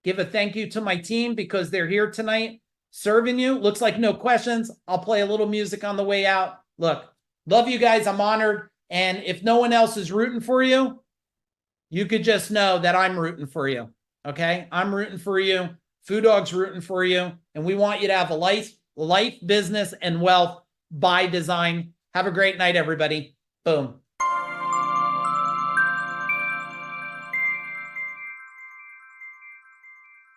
Give a thank you to my team because they're here tonight serving you. Looks like no questions. I'll play a little music on the way out. Look, love you guys. I'm honored. And if no one else is rooting for you, you could just know that I'm rooting for you. Okay? I'm rooting for you. Food Dog's rooting for you. And we want you to have a life, business, and wealth by design. Have a great night, everybody. Boom.